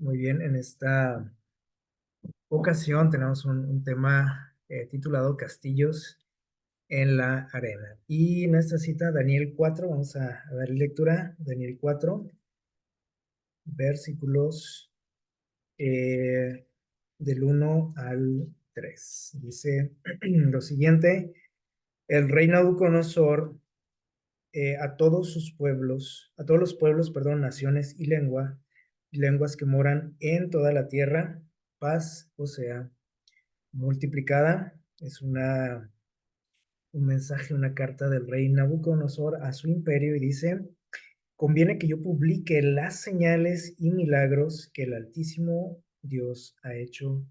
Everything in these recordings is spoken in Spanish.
Muy bien, en esta ocasión tenemos un tema titulado Castillos en la Arena. Y en esta cita, Daniel 4, vamos a dar lectura, Daniel 4, versículos del 1 al 3. Dice lo siguiente: el rey Nabucodonosor a todos sus pueblos, a todos los pueblos, perdón, naciones y lenguas que moran en toda la tierra, paz, o sea, multiplicada. Es un mensaje, una carta del rey Nabucodonosor a su imperio y dice: conviene que yo publique las señales y milagros que el Altísimo Dios ha hecho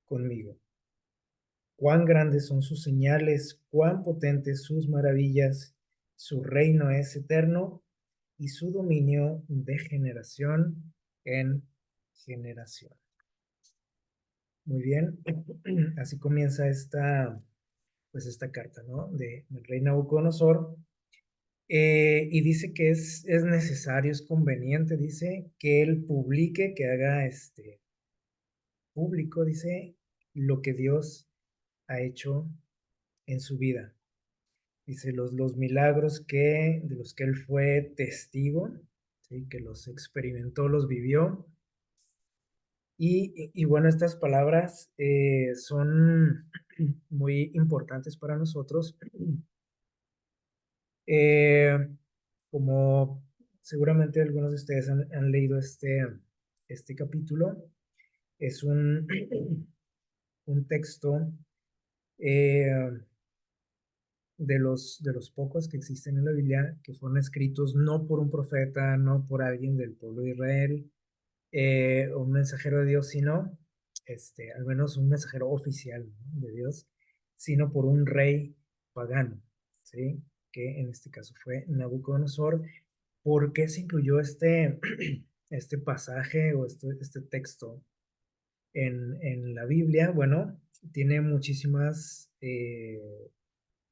conmigo. Cuán grandes son sus señales, cuán potentes sus maravillas. Su reino es eterno y su dominio de generación en generación. Muy bien, así comienza esta carta, ¿no? Del rey Nabucodonosor. Y dice que es necesario, es conveniente, dice, que él publique, que haga público, dice, lo que Dios ha hecho en su vida. Dice, los milagros de los que él fue testigo, ¿sí? Que los experimentó, los vivió. Y bueno, estas palabras son muy importantes para nosotros. Eh, Como seguramente algunos de ustedes han leído este capítulo, es un texto eh, de los pocos que existen en la Biblia que fueron escritos no por un profeta, no por alguien del pueblo de Israel, o un mensajero de Dios, sino, al menos un mensajero oficial, ¿no?, de Dios, sino por un rey pagano, ¿sí? Que en este caso fue Nabucodonosor. ¿Por qué se incluyó este pasaje o este texto en la Biblia? Bueno, tiene muchísimas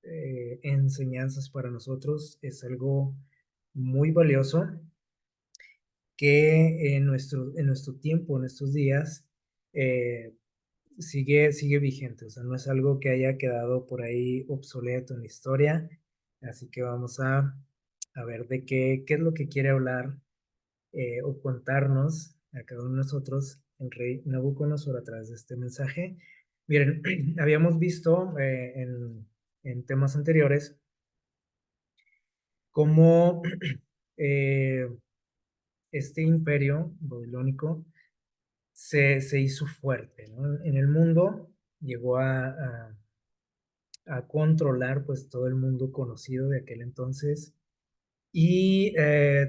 enseñanzas para nosotros. Es algo muy valioso que en nuestro tiempo, en estos días, eh, sigue vigente. O sea, no es algo que haya quedado por ahí obsoleto en la historia. Así que vamos a ver de qué es lo que quiere hablar o contarnos a cada uno de nosotros el rey Nabucodonosor a través de este mensaje. Miren, habíamos visto en temas anteriores cómo eh, este imperio babilónico se hizo fuerte, ¿no? En el mundo llegó a controlar pues todo el mundo conocido de aquel entonces y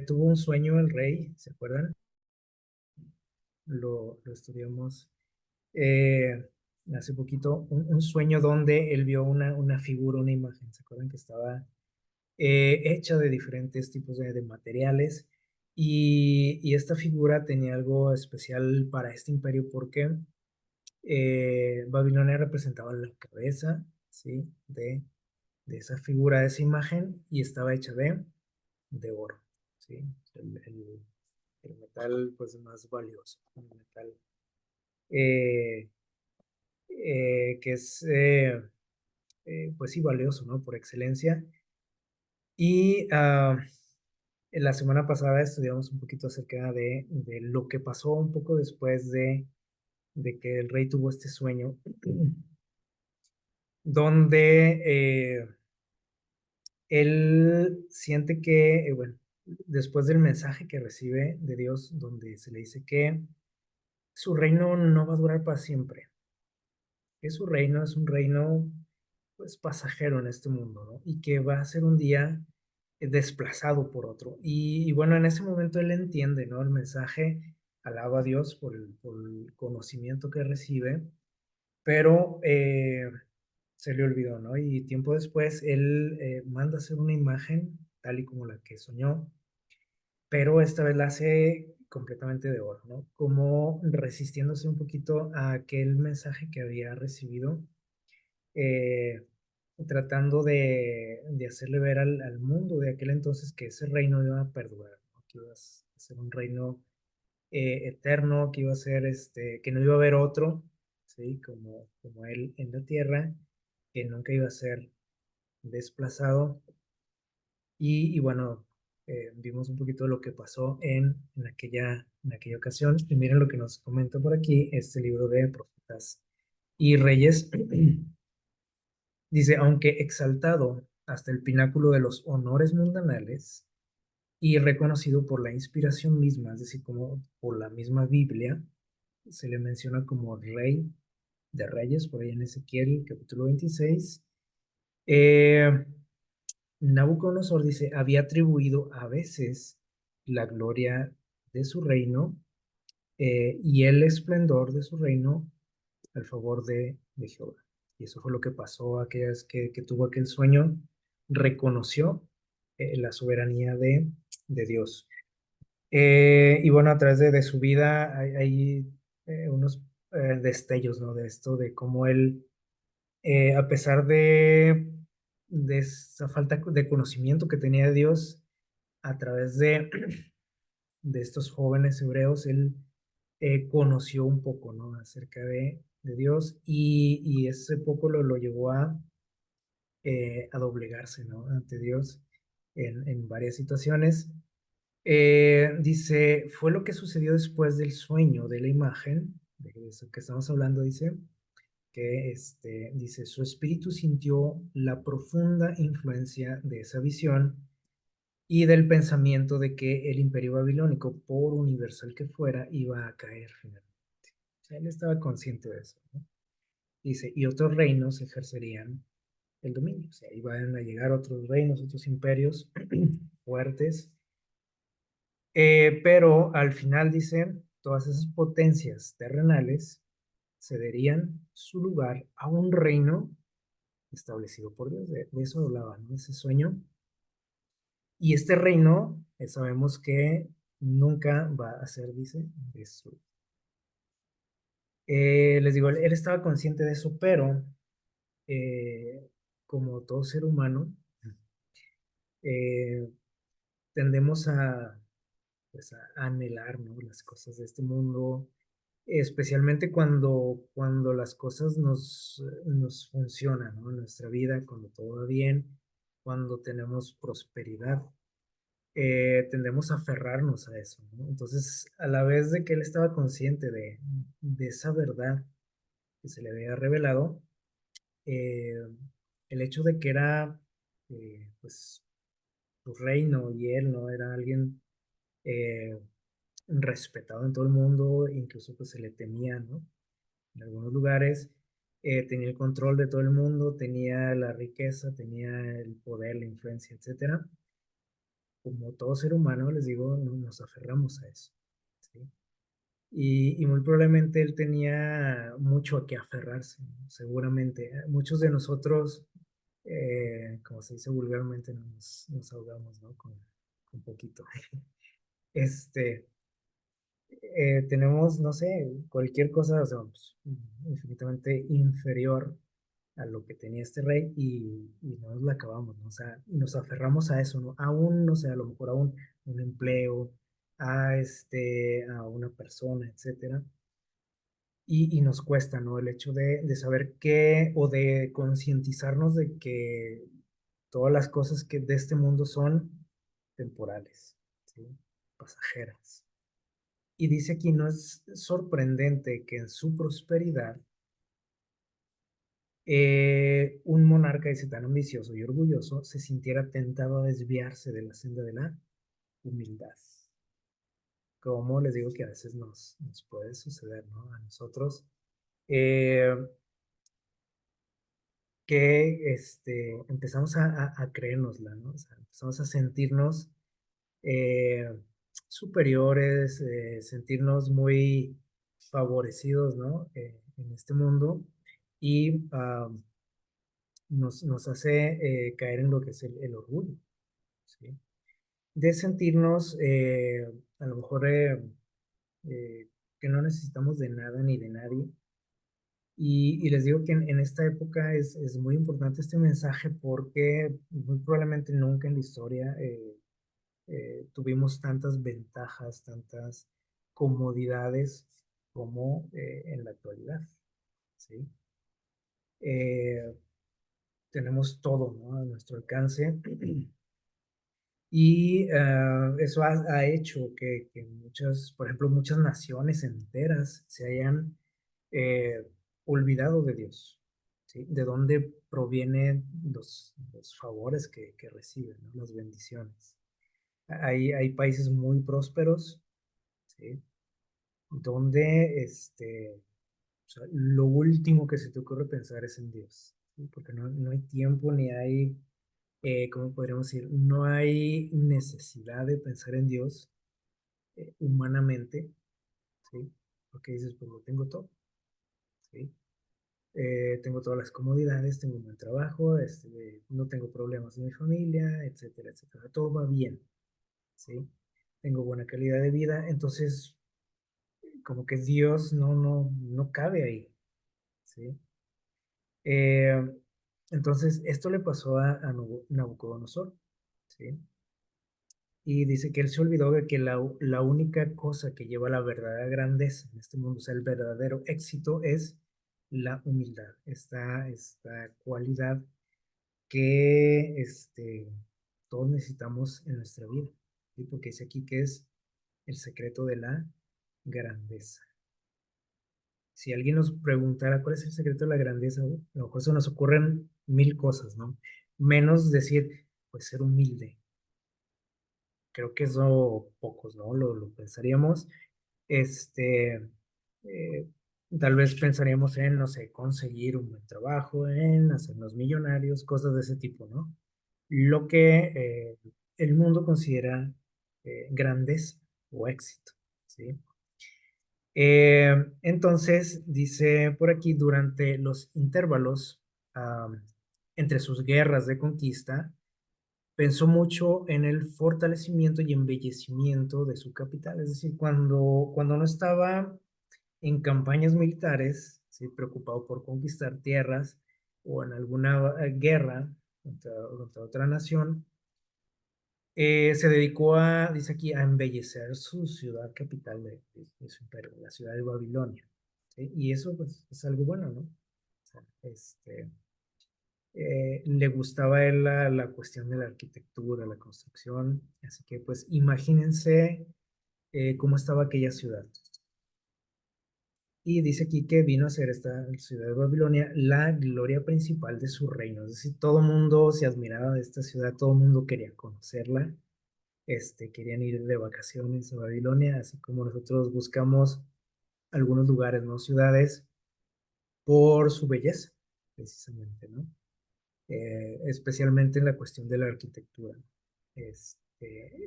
tuvo un sueño el rey, ¿se acuerdan? Lo estudiamos eh, hace poquito, un sueño donde él vio una figura, una imagen. ¿Se acuerdan que estaba hecha de diferentes tipos de materiales? Y esta figura tenía algo especial para este imperio porque Babilonia representaba la cabeza, ¿sí? De esa figura, de esa imagen, y estaba hecha de oro, ¿sí? El metal pues más valioso, el metal eh, que es pues sí valioso, ¿no? Por excelencia. Y en la semana pasada estudiamos un poquito acerca de lo que pasó un poco después de que el rey tuvo este sueño, donde él siente que, bueno, después del mensaje que recibe de Dios, donde se le dice que su reino no va a durar para siempre, que su reino es un reino pues pasajero en este mundo, ¿no? Y que va a ser un día desplazado por otro. Y bueno, en ese momento él entiende, ¿no? El mensaje, alaba a Dios por el conocimiento que recibe, pero se le olvidó, ¿no? Y tiempo después él manda hacer una imagen tal y como la que soñó, pero esta vez la hace completamente de oro, ¿no? Como resistiéndose un poquito a aquel mensaje que había recibido, eh, tratando de hacerle ver al mundo de aquel entonces que ese reino iba a perdurar, ¿no? Que iba a ser un reino eterno, que iba a ser, que no iba a haber otro, ¿sí? Como él en la tierra, que nunca iba a ser desplazado. Y bueno, vimos un poquito de lo que pasó en aquella ocasión. Y miren lo que nos comenta por aquí este libro de Profetas y Reyes. Dice, aunque exaltado hasta el pináculo de los honores mundanales y reconocido por la inspiración misma, es decir, como por la misma Biblia, se le menciona como rey de reyes, por ahí en Ezequiel capítulo 26. Eh, Nabucodonosor dice, había atribuido a veces la gloria de su reino y el esplendor de su reino al favor de Jehová. Y eso fue lo que pasó aquellas que tuvo aquel sueño, reconoció la soberanía de Dios. Y bueno, a través de su vida hay unos destellos, ¿no? De esto, de cómo él, a pesar de esa falta de conocimiento que tenía de Dios, a través de estos jóvenes hebreos, él conoció un poco, ¿no? Acerca de Dios y ese poco lo llevó a doblegarse, ¿no? Ante Dios en varias situaciones. Dice, fue lo que sucedió después del sueño de la imagen, de eso que estamos hablando, dice, que dice, su espíritu sintió la profunda influencia de esa visión y del pensamiento de que el imperio babilónico, por universal que fuera, iba a caer finalmente. O sea, él estaba consciente de eso, ¿no? Dice, y otros reinos ejercerían el dominio. O sea, iban a llegar otros reinos, otros imperios fuertes. Pero al final, dice, todas esas potencias terrenales cederían su lugar a un reino establecido por Dios. De eso hablaba, ¿no? Ese sueño. Y este reino, sabemos que nunca va a ser, dice, destruido. Les digo, él estaba consciente de eso, pero eh, como todo ser humano, eh, tendemos pues, a anhelar, ¿no? Las cosas de este mundo, especialmente cuando las cosas nos funcionan, ¿no? En nuestra vida, cuando todo va bien, cuando tenemos prosperidad. Tendemos a aferrarnos a eso, ¿no? Entonces, a la vez de que él estaba consciente de esa verdad que se le había revelado, eh, el hecho de que era, pues, su reino y él, ¿no? Era alguien eh, respetado en todo el mundo, incluso pues se le temía, ¿no? En algunos lugares, tenía el control de todo el mundo, tenía la riqueza, tenía el poder, la influencia, etcétera. Como todo ser humano, les digo, nos aferramos a eso, ¿sí? Y muy probablemente él tenía mucho a qué aferrarse, ¿no? Seguramente. Muchos de nosotros, como se dice vulgarmente, nos ahogamos, ¿no? Con poquito. Este, tenemos, no sé, cualquier cosa, o sea, pues, infinitamente inferior a lo que tenía este rey y no nos la acabamos, ¿no? O sea, nos aferramos a eso, ¿no? Aún, no sé, a lo mejor a un empleo, a una persona, etcétera. Y nos cuesta, ¿no? El hecho de saber qué o de concientizarnos de que todas las cosas que de este mundo son temporales, ¿sí? Pasajeras. Y dice aquí, no es sorprendente que en su prosperidad un monarca ese tan ambicioso y orgulloso se sintiera tentado a desviarse de la senda de la humildad. Como les digo que a veces nos puede suceder, ¿no? A nosotros, eh, que empezamos a creérnosla, ¿no? O sea, empezamos a sentirnos eh, superiores, sentirnos muy favorecidos, ¿no? En este mundo y nos hace caer en lo que es el orgullo, ¿sí? De sentirnos a lo mejor eh, que no necesitamos de nada ni de nadie. Y les digo que en esta época es muy importante este mensaje porque muy probablemente nunca en la historia tuvimos tantas ventajas, tantas comodidades como en la actualidad, ¿sí? Eh, tenemos todo, ¿no?, a nuestro alcance. Y eso ha hecho que muchas, por ejemplo, muchas naciones enteras se hayan eh, olvidado de Dios, ¿sí? De dónde provienen los favores que reciben, ¿no?, las bendiciones. Hay países muy prósperos, ¿sí?, donde o sea, lo último que se te ocurre pensar es en Dios, ¿sí? Porque no hay tiempo ni hay, ¿cómo podríamos decir? No hay necesidad de pensar en Dios humanamente, ¿sí? Porque dices, pues lo tengo todo, ¿sí? Tengo todas las comodidades, tengo un buen trabajo, no tengo problemas en mi familia, etcétera, etcétera. Todo va bien, ¿sí? Tengo buena calidad de vida, entonces como que Dios no cabe ahí, ¿sí? Eh, entonces, esto le pasó a Nabucodonosor, ¿sí? Y dice que él se olvidó de que la única cosa que lleva a la verdadera grandeza en este mundo, o sea, el verdadero éxito, es la humildad, esta cualidad que todos necesitamos en nuestra vida, ¿sí? Porque dice aquí que es el secreto de la grandeza. Si alguien nos preguntara cuál es el secreto de la grandeza, a lo mejor se nos ocurren mil cosas, ¿no? Menos decir, pues ser humilde. Creo que eso pocos, ¿no? Lo pensaríamos. Este, eh, Tal vez pensaríamos en, no sé, conseguir un buen trabajo, en hacernos millonarios, cosas de ese tipo, ¿no? Lo que el mundo considera grandeza o éxito, ¿sí? Entonces, dice por aquí, durante los intervalos entre sus guerras de conquista, pensó mucho en el fortalecimiento y embellecimiento de su capital. Es decir, cuando no estaba en campañas militares, ¿sí?, preocupado por conquistar tierras o en alguna guerra contra otra nación, se dedicó dice aquí, a embellecer su ciudad capital de su imperio, la ciudad de Babilonia, ¿sí? Y eso pues es algo bueno, ¿no? O sea, le gustaba a él la cuestión de la arquitectura, la construcción, así que pues imagínense cómo estaba aquella ciudad. Y dice aquí que vino a ser esta ciudad de Babilonia la gloria principal de su reino. Es decir, todo el mundo se admiraba de esta ciudad, todo el mundo quería conocerla, querían ir de vacaciones a Babilonia, así como nosotros buscamos algunos lugares, ¿no? Ciudades por su belleza, precisamente, ¿no? Especialmente en la cuestión de la arquitectura.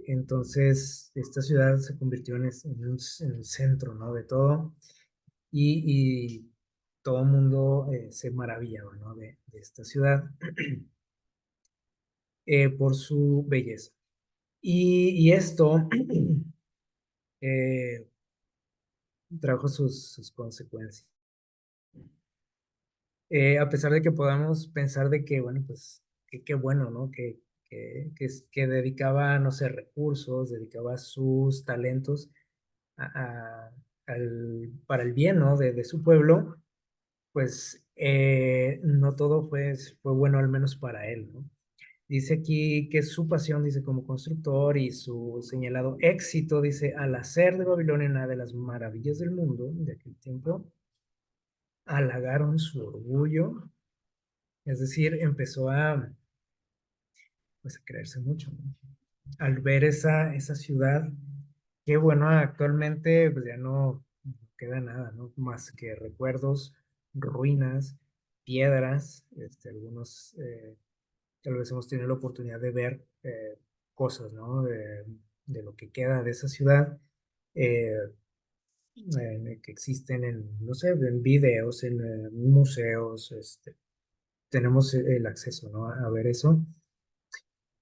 Entonces, esta ciudad se convirtió en un centro, ¿no?, de todo y todo el mundo se maravillaba, ¿no?, de esta ciudad por su belleza. Y esto eh, trajo sus consecuencias. A pesar de que podamos pensar de que, bueno, pues, qué bueno, ¿no? Que dedicaba, no sé, recursos, dedicaba sus talentos para el bien, ¿no?, de su pueblo, pues no todo fue bueno, al menos para él, ¿no? Dice aquí que su pasión, dice, como constructor y su señalado éxito, dice, al hacer de Babilonia una de las maravillas del mundo de aquel tiempo, halagaron su orgullo, es decir, empezó pues, a creerse mucho, ¿no? Al ver esa ciudad, que bueno, actualmente pues ya no queda nada, ¿no? Más que recuerdos, ruinas, piedras, algunos, tal vez hemos tenido la oportunidad de ver cosas, ¿no? De lo que queda de esa ciudad, eh, que existen no sé, en videos, en museos, tenemos el acceso, ¿no?, a ver eso.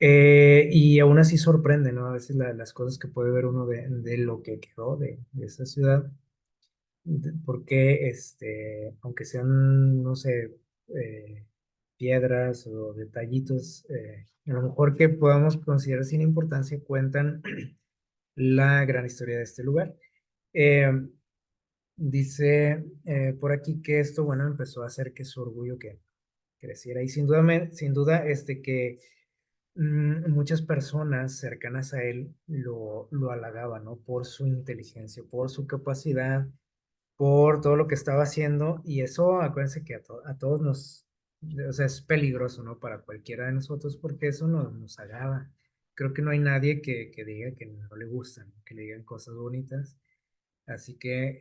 Y aún así sorprende, ¿no? A veces las cosas que puede ver uno de lo que quedó de esa ciudad, porque aunque sean, no sé, piedras o detallitos, a lo mejor que podamos considerar sin importancia, cuentan la gran historia de este lugar. Eh, Dice por aquí que esto, bueno, empezó a hacer que su orgullo que creciera y sin duda, que muchas personas cercanas a él lo halagaban, ¿no? Por su inteligencia, por su capacidad, por todo lo que estaba haciendo y eso, acuérdense que a todos o sea, es peligroso, ¿no? Para cualquiera de nosotros porque eso nos agrada. Creo que no hay nadie que diga que no le gustan, que le digan cosas bonitas. Así que,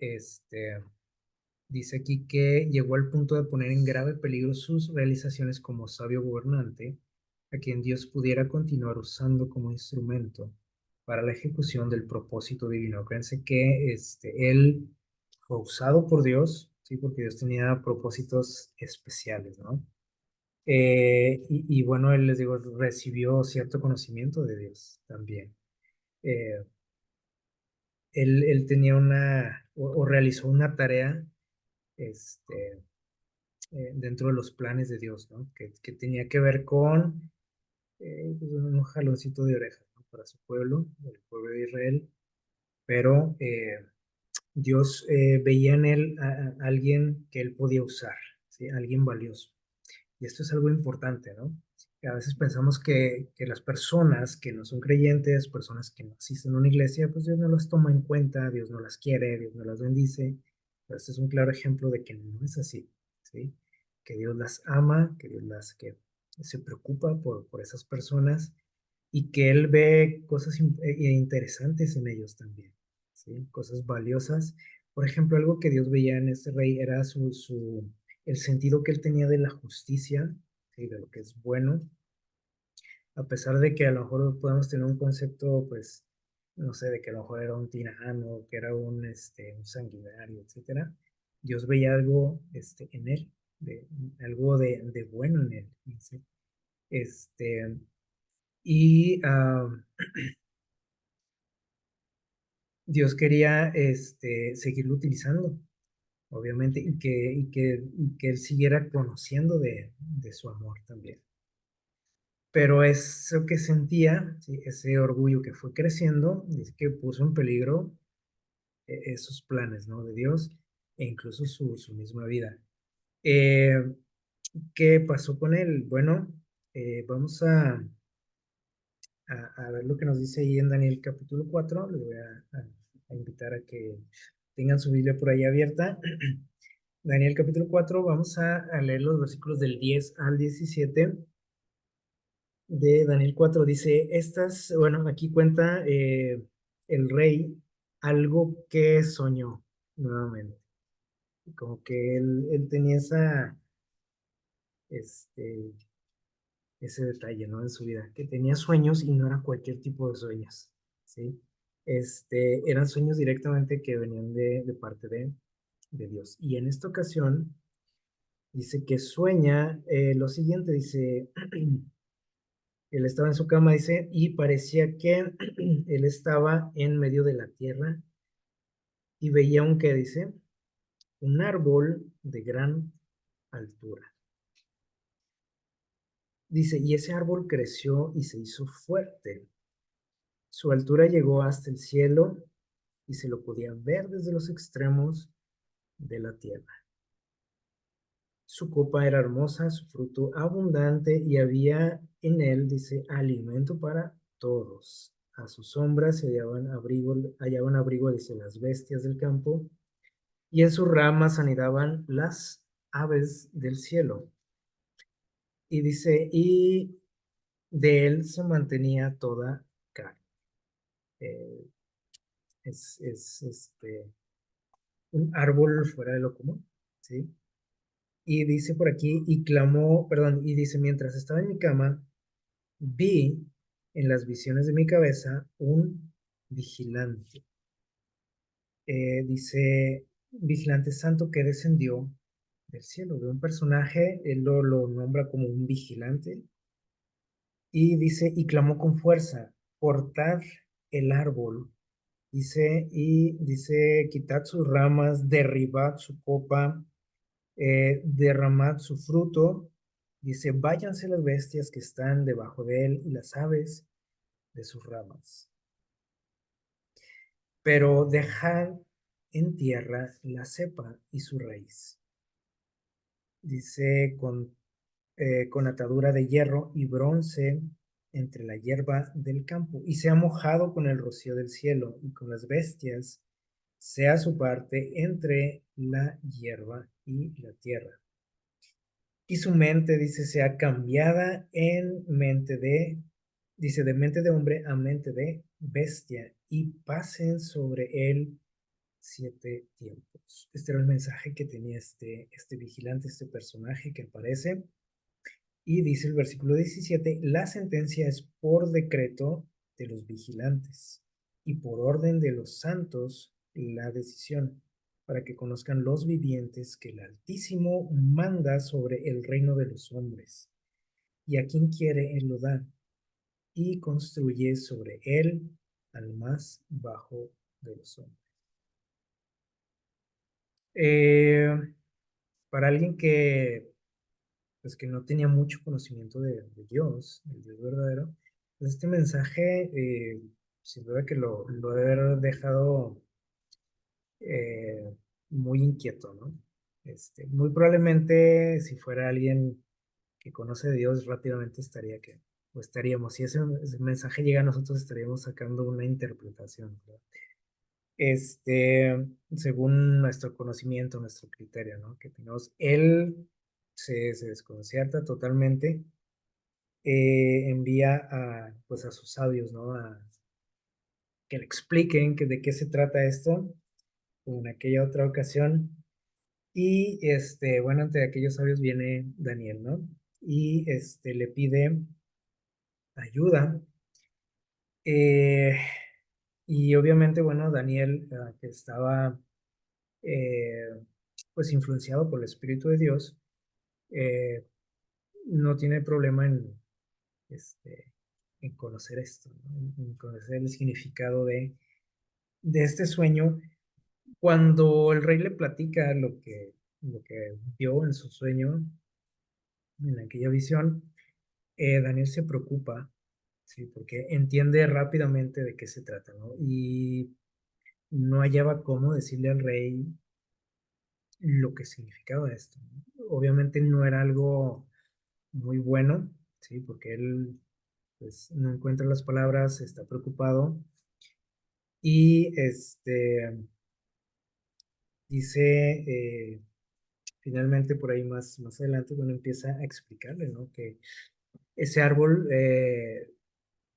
dice aquí que llegó al punto de poner en grave peligro sus realizaciones como sabio gobernante, a quien Dios pudiera continuar usando como instrumento para la ejecución del propósito divino. Acuérdense que él fue usado por Dios, ¿sí? Porque Dios tenía propósitos especiales, ¿no? Y bueno, él les digo, recibió cierto conocimiento de Dios también. Eh, él tenía o realizó una tarea, este, dentro de los planes de Dios, ¿no? Que tenía que ver con pues, un jaloncito de oreja, ¿no? Para su pueblo, el pueblo de Israel, pero Dios veía en él a alguien que él podía usar, ¿sí? Alguien valioso. Y esto es algo importante, ¿no? Que a veces pensamos que las personas que no son creyentes, personas que no asisten a una iglesia, pues Dios no las toma en cuenta, Dios no las quiere, Dios no las bendice. Pero este es un claro ejemplo de que no es así, ¿sí? Que Dios las ama, que que se preocupa por esas personas y que Él ve cosas interesantes en ellos también, ¿sí? Cosas valiosas. Por ejemplo, algo que Dios veía en este rey era el sentido que él tenía de la justicia, ¿sí? De lo que es bueno, a pesar de que a lo mejor podemos tener un concepto, pues, no sé, de que a lo mejor era un tirano, que era un sanguinario, etcétera. Dios veía algo en él, algo de bueno en él, ¿sí? Este, y Dios quería seguirlo utilizando, obviamente, y que él siguiera conociendo de su amor también. Pero eso que sentía, ¿sí? Ese orgullo que fue creciendo, es que puso en peligro esos planes, ¿no? De Dios e incluso su misma vida. Eh, ¿Qué pasó con él? Bueno, vamos a ver lo que nos dice ahí en Daniel capítulo 4. Les voy a invitar a que tengan su Biblia por ahí abierta. Daniel capítulo 4, vamos a leer los versículos del 10 al 17 de Daniel 4. Dice, bueno, aquí cuenta el rey algo que soñó nuevamente. Como que él tenía este, ese detalle, ¿no? En su vida, que tenía sueños y no era cualquier tipo de sueños, ¿sí? Eran sueños directamente que venían de parte de Dios. Y en esta ocasión dice que sueña lo siguiente, dice, él estaba en su cama, dice, y parecía que él estaba en medio de la tierra y veía dice, un árbol de gran altura. Dice, y ese árbol creció y se hizo fuerte. Su altura llegó hasta el cielo y se lo podía ver desde los extremos de la tierra. Su copa era hermosa, su fruto abundante y había en él, dice, alimento para todos. A su sombra se hallaban abrigo, dice, las bestias del campo y en sus ramas anidaban las aves del cielo. Y dice, y de él se mantenía toda carne. Eh, es un árbol fuera de lo común, ¿sí? Y dice por aquí, y clamó, perdón, y dice, mientras estaba en mi cama, vi en las visiones de mi cabeza un vigilante. Dice, vigilante santo que descendió del cielo, de un personaje, él lo nombra como un vigilante, y dice, y clamó con fuerza, cortad el árbol, dice, quitad sus ramas, derribad su copa, derramad su fruto, dice, váyanse las bestias que están debajo de él y las aves de sus ramas. Pero dejad en tierra la cepa y su raíz. Dice con atadura de hierro y bronce entre la hierba del campo, y sea mojado con el rocío del cielo, y con las bestias sea su parte entre la hierba y la tierra. Y su mente, dice, sea cambiada en mente dice, de mente de hombre a mente de bestia, y pasen sobre él 7 tiempos. Este era el mensaje que tenía este vigilante, este personaje que aparece. Y dice el versículo 17, la sentencia es por decreto de los vigilantes y por orden de los santos la decisión, para que conozcan los vivientes que el Altísimo manda sobre el reino de los hombres, y a quien quiere él lo da, y construye sobre él al más bajo de los hombres. Eh, para alguien que pues que no tenía mucho conocimiento de Dios, el Dios verdadero, pues este mensaje, sin duda que lo debe haber dejado muy inquieto, ¿no? Muy probablemente si fuera alguien que conoce a Dios, rápidamente o estaríamos, si ese mensaje llega a nosotros, estaríamos sacando una interpretación, ¿verdad? Según nuestro conocimiento, nuestro criterio, ¿no? Que tenemos, él se desconcierta totalmente, envía pues a sus sabios, ¿no? Que le expliquen de qué se trata esto, como en aquella otra ocasión. Y bueno, entre aquellos sabios viene Daniel, ¿no? Y le pide ayuda. eh, y obviamente, bueno, Daniel, que estaba eh, pues influenciado por el Espíritu de Dios, eh, no tiene problema este, en conocer esto, ¿no? En conocer el significado de este sueño. Cuando el rey le platica lo que vio en su sueño, en aquella visión, Daniel se preocupa, ¿sí? Porque entiende rápidamente de qué se trata, ¿no? Y no hallaba cómo decirle al rey lo que significaba esto, ¿no? Obviamente no era algo muy bueno, ¿sí? Porque él pues, no encuentra las palabras, está preocupado y dice, finalmente por ahí más adelante, bueno, empieza a explicarle, ¿no? Que ese árbol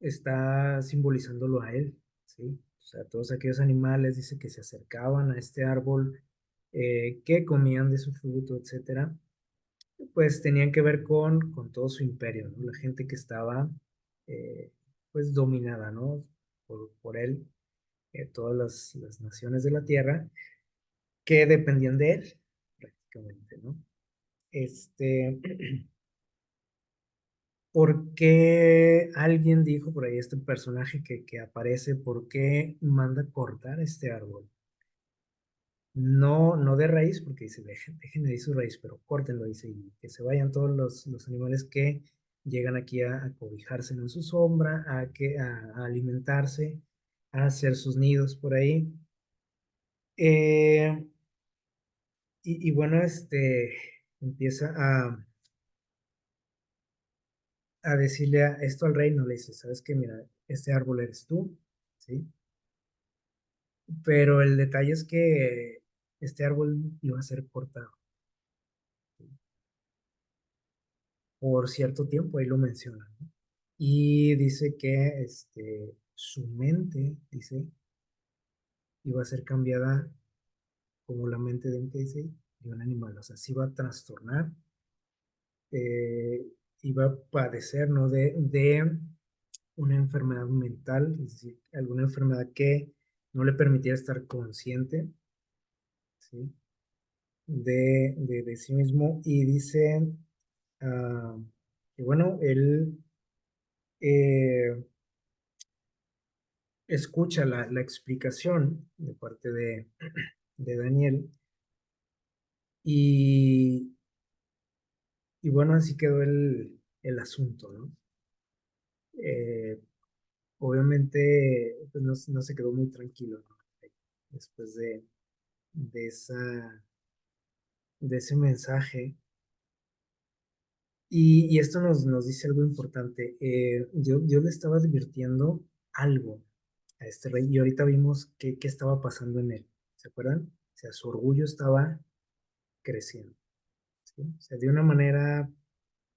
está simbolizándolo a él, ¿sí? O sea, todos aquellos animales, dice, que se acercaban a este árbol, que comían de su fruto, etcétera, pues tenían que ver con todo su imperio, ¿no? La gente que estaba, eh, pues, dominada, ¿no? Por él, todas las naciones de la tierra que dependían de él, prácticamente, ¿no? Este, ¿Por qué alguien dijo por ahí, este personaje que aparece, por qué manda cortar este árbol? No, no de raíz, porque dice, dejen ahí su raíz, pero córtenlo, dice, y que se vayan todos los animales que llegan aquí a cobijarse en su sombra, a alimentarse, a hacer sus nidos por ahí. Eh, y bueno, empieza a decirle esto al rey, no le dice, ¿sabes qué? Mira, este árbol eres tú, ¿sí? Pero el detalle es que este árbol iba a ser cortado por cierto tiempo, ahí lo menciona, ¿no? Y dice que su mente, dice, iba a ser cambiada como la mente de un, que dice, de un animal, o sea, se iba a trastornar, eh, iba a padecer, ¿no? De una enfermedad mental, es decir, alguna enfermedad que no le permitiera estar consciente, ¿sí? De sí mismo, y dice ah, que bueno, él eh, escucha la explicación de parte de Daniel, y, y bueno, así quedó el asunto, ¿no? Eh, Obviamente pues no se quedó muy tranquilo, ¿no? Después de esa, de ese mensaje. Y esto nos dice algo importante. Dios le estaba advirtiendo algo a este rey y ahorita vimos qué estaba pasando en él. ¿Se acuerdan? O sea, su orgullo estaba creciendo, ¿sí? O sea, de una manera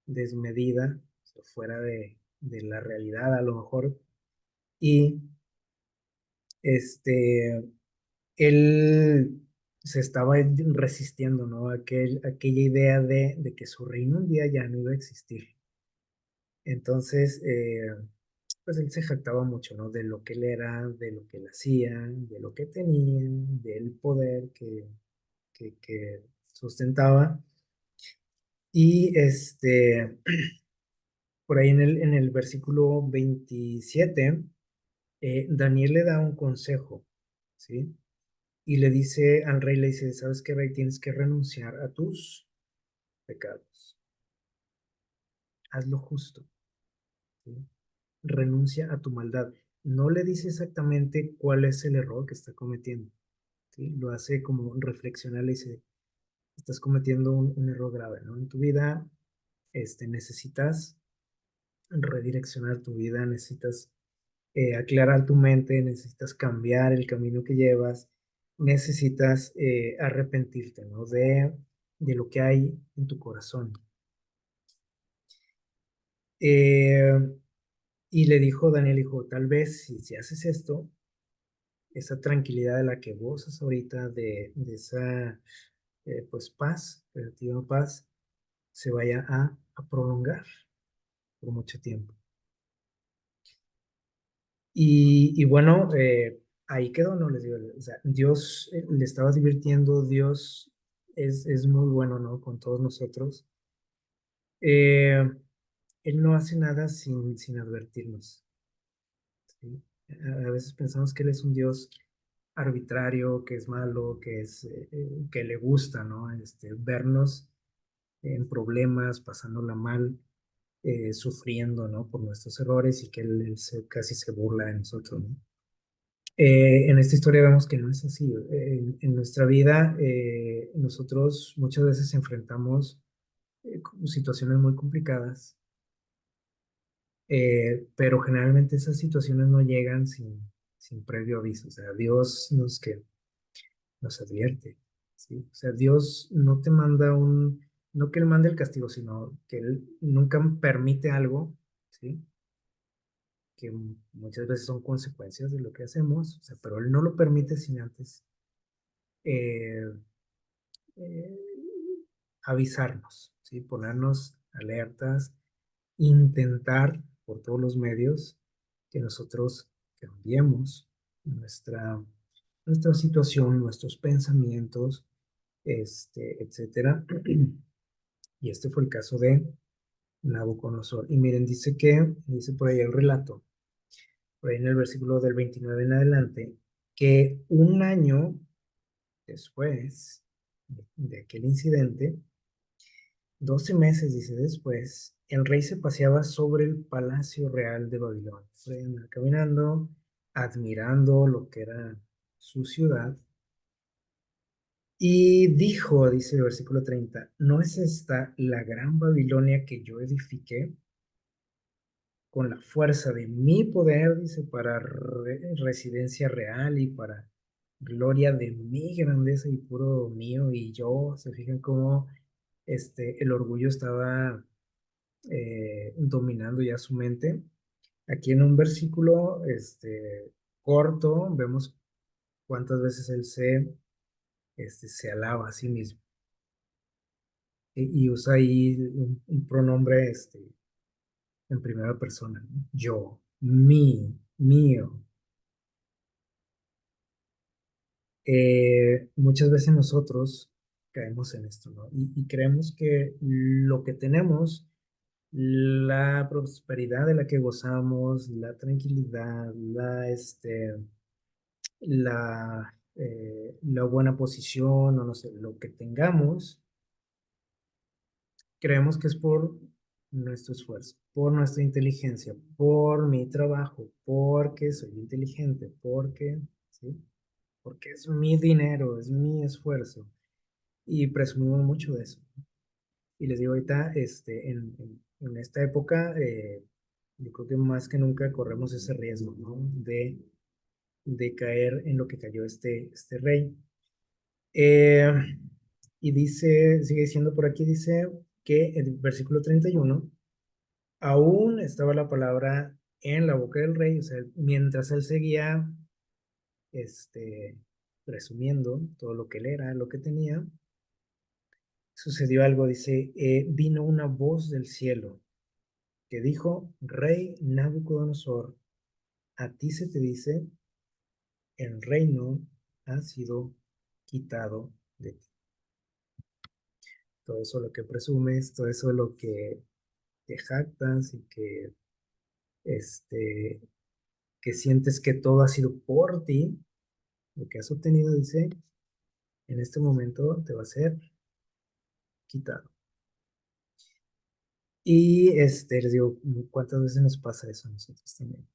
desmedida, o sea, fuera de la realidad a lo mejor. Y este, él se estaba resistiendo, ¿no? Aquella idea de que su reino un día ya no iba a existir. Entonces, pues él se jactaba mucho, ¿no? De lo que él era, de lo que él hacía, de lo que tenía, del poder que sustentaba. Y por ahí en el versículo 27, Daniel le da un consejo, ¿sí? Y le dice al rey, le dice, ¿sabes qué, rey? Tienes que renunciar a tus pecados. Haz lo justo, ¿sí? Renuncia a tu maldad. No le dice exactamente cuál es el error que está cometiendo, ¿sí? Lo hace como reflexionar, le dice, estás cometiendo un error grave, ¿no? En tu vida, necesitas redireccionar tu vida, necesitas aclarar tu mente, necesitas cambiar el camino que llevas, necesitas arrepentirte, ¿no? De lo que hay en tu corazón. Eh, y le dijo Daniel, dijo, tal vez si haces esto, esa tranquilidad de la que gozas ahorita, de esa pues paz, relativa paz, se vaya a prolongar por mucho tiempo. Y bueno, ahí quedó, no les digo, o sea, Dios le estaba divirtiendo, Dios es muy bueno, ¿no? Con todos nosotros. Eh, Él no hace nada sin advertirnos, ¿sí? A veces pensamos que Él es un Dios arbitrario, que es malo, que le gusta, ¿no? Vernos en problemas, pasándola mal, sufriendo, ¿no? Por nuestros errores y que casi se burla de nosotros, ¿no? En esta historia vemos que no es así. En nuestra vida, nosotros muchas veces enfrentamos situaciones muy complicadas, pero generalmente esas situaciones no llegan sin previo aviso. O sea, Dios que nos advierte, ¿sí? O sea, Dios no te manda no que Él mande el castigo, sino que Él nunca permite algo, ¿sí? Que muchas veces son consecuencias de lo que hacemos, o sea, pero Él no lo permite sin antes eh, eh, avisarnos, ¿sí? Ponernos alertas, intentar por todos los medios que nosotros cambiemos nuestra, nuestra situación, nuestros pensamientos, etcétera. Y este fue el caso de Nabucodonosor. Y miren, dice por ahí el relato, por ahí en el versículo del 29 en adelante, que un año después de aquel incidente, 12 meses, dice después, el rey se paseaba sobre el palacio real de Babilonia. Por ahí andaba caminando, admirando lo que era su ciudad. Y dijo, dice el versículo 30, ¿no es esta la gran Babilonia que yo edifiqué con la fuerza de mi poder, dice, para residencia real y para gloria de mi grandeza y puro mío y yo? Se fijan cómo el orgullo estaba dominando ya su mente. Aquí en un versículo corto vemos cuántas veces él se alaba a sí mismo y usa ahí un pronombre en primera persona, ¿no? Yo, mío. Muchas veces nosotros caemos en esto, ¿no? Y creemos que lo que tenemos, la prosperidad de la que gozamos, la tranquilidad, la buena posición o no sé, lo que tengamos, creemos que es por nuestro esfuerzo, por nuestra inteligencia, por mi trabajo, porque soy inteligente, porque, ¿sí? porque es mi dinero, es mi esfuerzo. Y presumimos mucho de eso. Y les digo ahorita, en esta época, yo creo que más que nunca corremos ese riesgo, ¿no? De caer en lo que cayó este rey. Eh, y dice, sigue diciendo por aquí, dice que el versículo 31 aún estaba la palabra en la boca del rey, o sea, mientras él seguía, este, presumiendo todo lo que él era, lo que tenía, sucedió algo, dice, vino una voz del cielo que dijo, Rey Nabucodonosor, a ti se te dice, el reino ha sido quitado de ti. Todo eso lo que presumes, todo eso lo que te jactas y este, que sientes que todo ha sido por ti, lo que has obtenido, dice, en este momento te va a ser quitado. Y les digo, ¿cuántas veces nos pasa eso a nosotros también?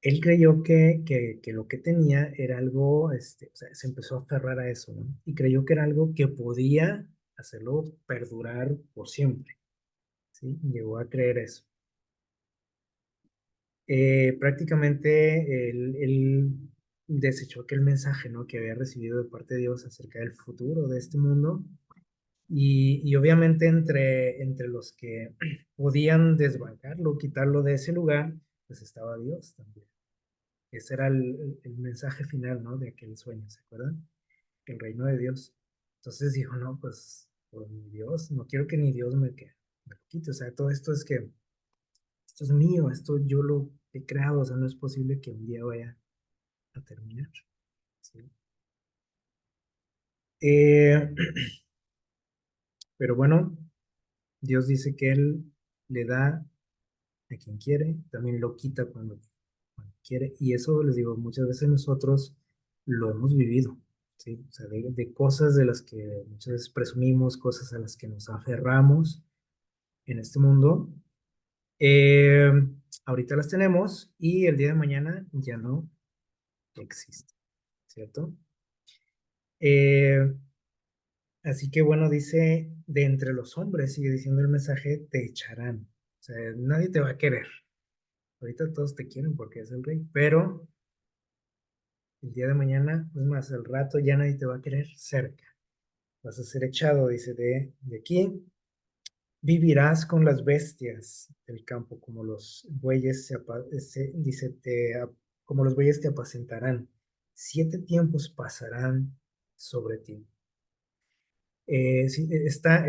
Él creyó que lo que tenía era algo, o sea, se empezó a aferrar a eso, ¿no? Y creyó que era algo que podía hacerlo perdurar por siempre, ¿sí? Llegó a creer eso. Prácticamente él desechó aquel mensaje, ¿no? Que había recibido de parte de Dios acerca del futuro de este mundo. Y obviamente entre los que podían desbancarlo, quitarlo de ese lugar, pues estaba Dios también. Ese era el mensaje final, ¿no? De aquel sueño, ¿se acuerdan? El reino de Dios. Entonces dijo, no, pues, por mi Dios, no quiero que ni Dios me lo quite. O sea, todo esto es que, esto es mío, esto yo lo he creado, o sea, no es posible que un día vaya a terminar. ¿Sí? Eh, pero bueno, Dios dice que Él le da a quien quiere, también lo quita cuando quiere. Y eso les digo, muchas veces nosotros lo hemos vivido, ¿sí? O sea, de cosas de las que muchas veces presumimos, cosas a las que nos aferramos en este mundo. eh, Ahorita las tenemos y el día de mañana ya no existe, ¿cierto? Eh, Así que bueno, dice, de entre los hombres, sigue diciendo el mensaje, te echarán. O sea, nadie te va a querer. Ahorita todos te quieren porque es el rey, pero el día de mañana, es más, al rato ya nadie te va a querer cerca. Vas a ser echado, dice, de aquí. Vivirás con las bestias del campo, como los bueyes dice, como los bueyes te apacentarán. 7 tiempos pasarán sobre ti. Sí, esta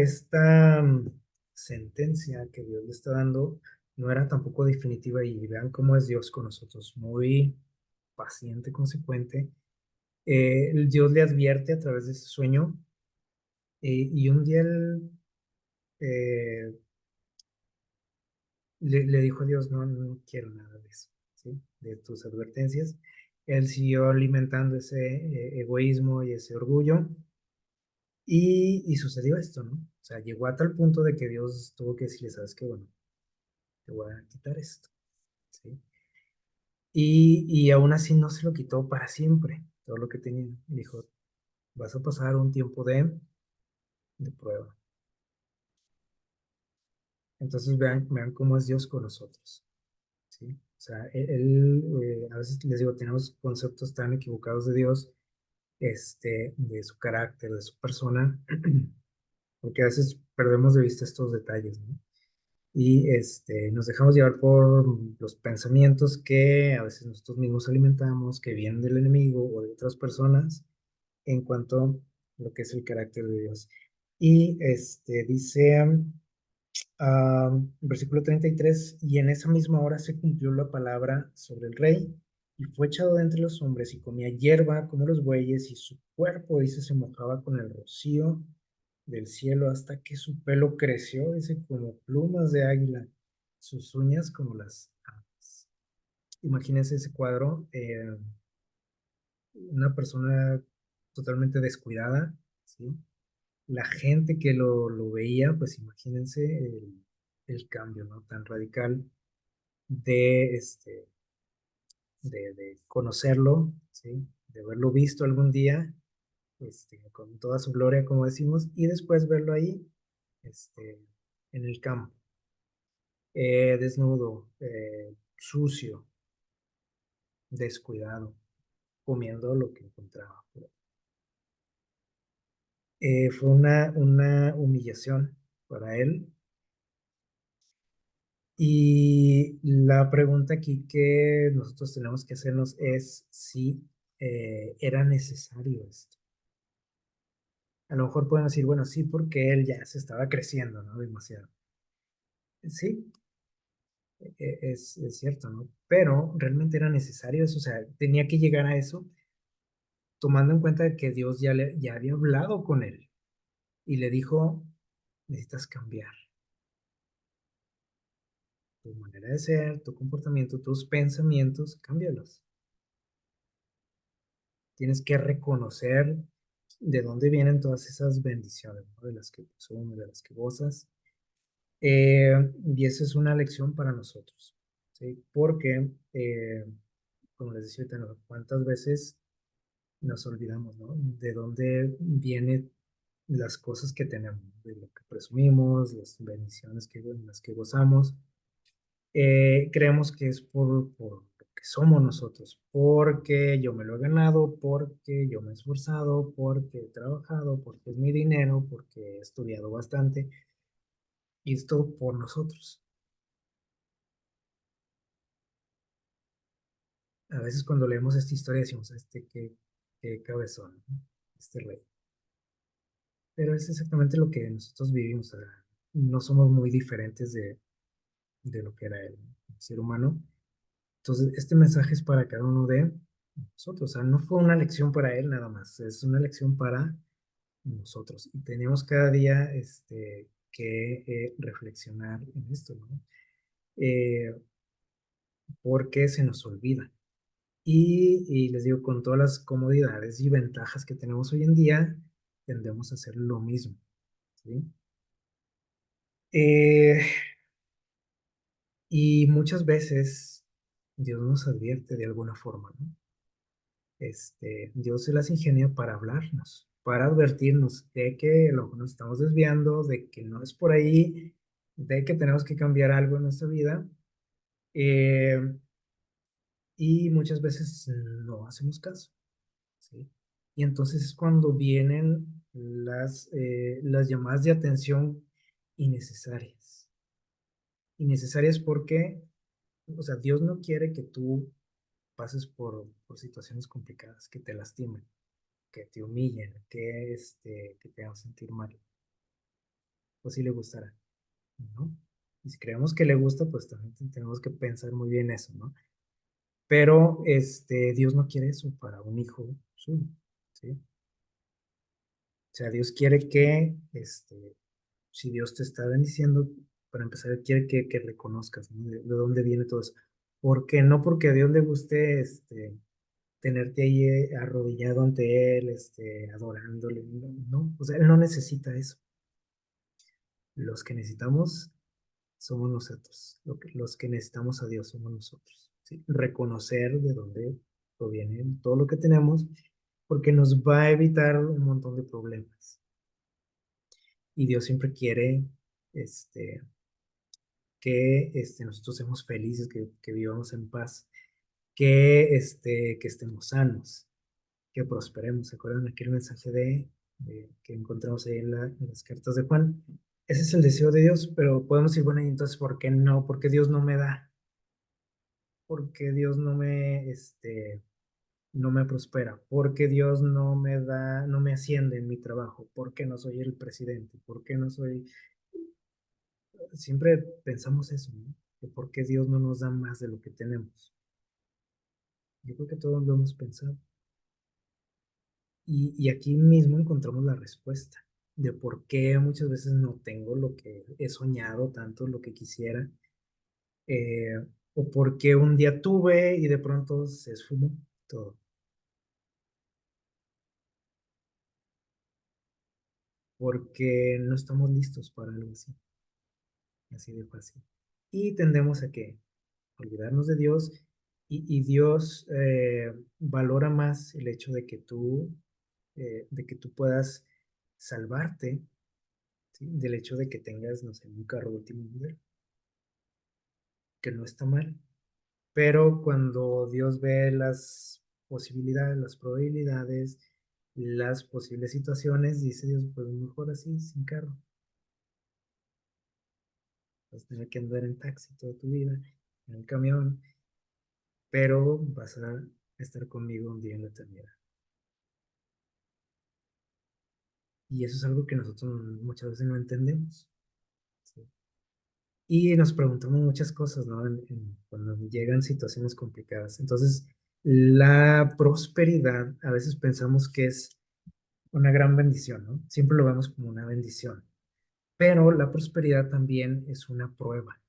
sentencia que Dios le está dando no era tampoco definitiva y vean cómo es Dios con nosotros, muy paciente, consecuente. El Dios le advierte a través de ese sueño y un día él eh, le dijo a Dios, no, no quiero nada de eso, ¿sí? De tus advertencias. Él siguió alimentando ese egoísmo y ese orgullo y sucedió esto, ¿no? O sea, llegó a tal punto de que Dios tuvo que decirle, sabes qué, bueno, te voy a quitar esto, ¿sí? Y aún así no se lo quitó para siempre, todo lo que tenía. Dijo, vas a pasar un tiempo de prueba. Entonces vean cómo es Dios con nosotros, ¿sí? O sea, a veces les digo, tenemos conceptos tan equivocados de Dios, de su carácter, de su persona, porque a veces perdemos de vista estos detalles, ¿no? Y nos dejamos llevar por los pensamientos que a veces nosotros mismos alimentamos, que vienen del enemigo o de otras personas en cuanto a lo que es el carácter de Dios. Y dice versículo 33, y en esa misma hora se cumplió la palabra sobre el rey, y fue echado de entre los hombres, y comía hierba como los bueyes, y su cuerpo, dice, se mojaba con el rocío del cielo hasta que su pelo creció, dice, como plumas de águila, sus uñas como las aves. Imagínense ese cuadro, una persona totalmente descuidada, ¿sí? La gente que lo veía, pues imagínense el cambio, ¿no? Tan radical de, de conocerlo, ¿sí? de haberlo visto algún día, con toda su gloria, como decimos, y después verlo ahí, este, en el campo, desnudo, sucio, descuidado, comiendo lo que encontraba. Fue una humillación para él. Y la pregunta aquí que nosotros tenemos que hacernos es si era necesario esto. A lo mejor podemos decir, bueno, sí, porque él ya se estaba creciendo, ¿no? Demasiado. Sí, es cierto, ¿no? Pero realmente era necesario eso, o sea, tenía que llegar a eso, tomando en cuenta que Dios ya había hablado con él y le dijo, necesitas cambiar tu manera de ser, tu comportamiento, tus pensamientos, cámbialos. Tienes que reconocer de dónde vienen todas esas bendiciones, ¿no? De las que presumes, de las que gozas. Y esa es una lección para nosotros, ¿sí? Porque, como les decía, ahorita, ¿no? ¿Cuántas veces nos olvidamos, ¿no? De dónde vienen las cosas que tenemos, de lo que presumimos, las bendiciones en las que gozamos? Creemos que es por lo que somos nosotros, porque yo me lo he ganado, porque yo me he esforzado, porque he trabajado, porque es mi dinero, porque he estudiado bastante, y es todo por nosotros. A veces cuando leemos esta historia decimos, qué cabezón, ¿no? Este rey. Pero es exactamente lo que nosotros vivimos. O sea, no somos muy diferentes de lo que era el ser humano. Entonces, este mensaje es para cada uno de nosotros. O sea, no fue una lección para él nada más, es una lección para nosotros. Y tenemos cada día que reflexionar en esto, ¿no? Eh, Porque se nos olvida. Y les digo, con todas las comodidades y ventajas que tenemos hoy en día, tendemos a hacer lo mismo, ¿sí? Eh, y muchas veces Dios nos advierte de alguna forma, ¿no? Dios se las ingenia para hablarnos, para advertirnos de que a lo mejor nos estamos desviando, de que no es por ahí, de que tenemos que cambiar algo en nuestra vida. eh, y muchas veces no hacemos caso, ¿sí? Y entonces es cuando vienen las llamadas de atención innecesarias. Innecesarias porque, o sea, Dios no quiere que tú pases por situaciones complicadas, que te lastimen, que te humillen, que te hagan sentir mal. O si le gustará, ¿no? Y si creemos que le gusta, pues también tenemos que pensar muy bien eso, ¿no? Pero Dios no quiere eso para un hijo suyo, ¿sí? O sea, Dios quiere que, si Dios te está bendiciendo, para empezar, quiere que reconozcas, ¿no? De dónde viene todo eso. Porque no porque a Dios le guste, tenerte ahí arrodillado ante Él, adorándole, no, no, o sea, Él no necesita eso. Los que necesitamos somos nosotros, los que necesitamos a Dios somos nosotros, ¿sí? Reconocer de dónde proviene todo lo que tenemos, porque nos va a evitar un montón de problemas. Y Dios siempre quiere este, que nosotros seamos felices, que vivamos en paz, que estemos sanos, que prosperemos. ¿Se acuerdan aquel mensaje que encontramos ahí en las cartas de Juan? Ese es el deseo de Dios, pero podemos decir, bueno, y entonces, ¿por qué no? ¿Por qué Dios no me da? ¿Por qué Dios no me prospera? ¿Por qué Dios no me da, no me asciende en mi trabajo? ¿Por qué no soy el presidente? ¿Por qué no soy? Siempre pensamos eso, ¿no? Que ¿por qué Dios no nos da más de lo que tenemos? Yo creo que todos lo hemos pensado. Y aquí mismo encontramos la respuesta de por qué muchas veces no tengo lo que he soñado tanto, lo que quisiera, eh, o por qué un día tuve y de pronto se esfumó todo, porque no estamos listos para algo así, así de fácil. Y tendemos a que olvidarnos de Dios Y Dios valora más el hecho de que tú puedas salvarte, ¿sí? Del hecho de que tengas, no sé, un carro último modelo, que no está mal. Pero cuando Dios ve las posibilidades, las probabilidades, las posibles situaciones, dice Dios, pues mejor así, sin carro. Vas a tener que andar en taxi toda tu vida, en el camión, pero vas a estar conmigo un día en la eternidad. Y eso es algo que nosotros muchas veces no entendemos. ¿Sí? Y nos preguntamos muchas cosas, ¿no? Cuando llegan situaciones complicadas. Entonces, la prosperidad, a veces pensamos que es una gran bendición, ¿no? Siempre lo vemos como una bendición. Pero la prosperidad también es una prueba.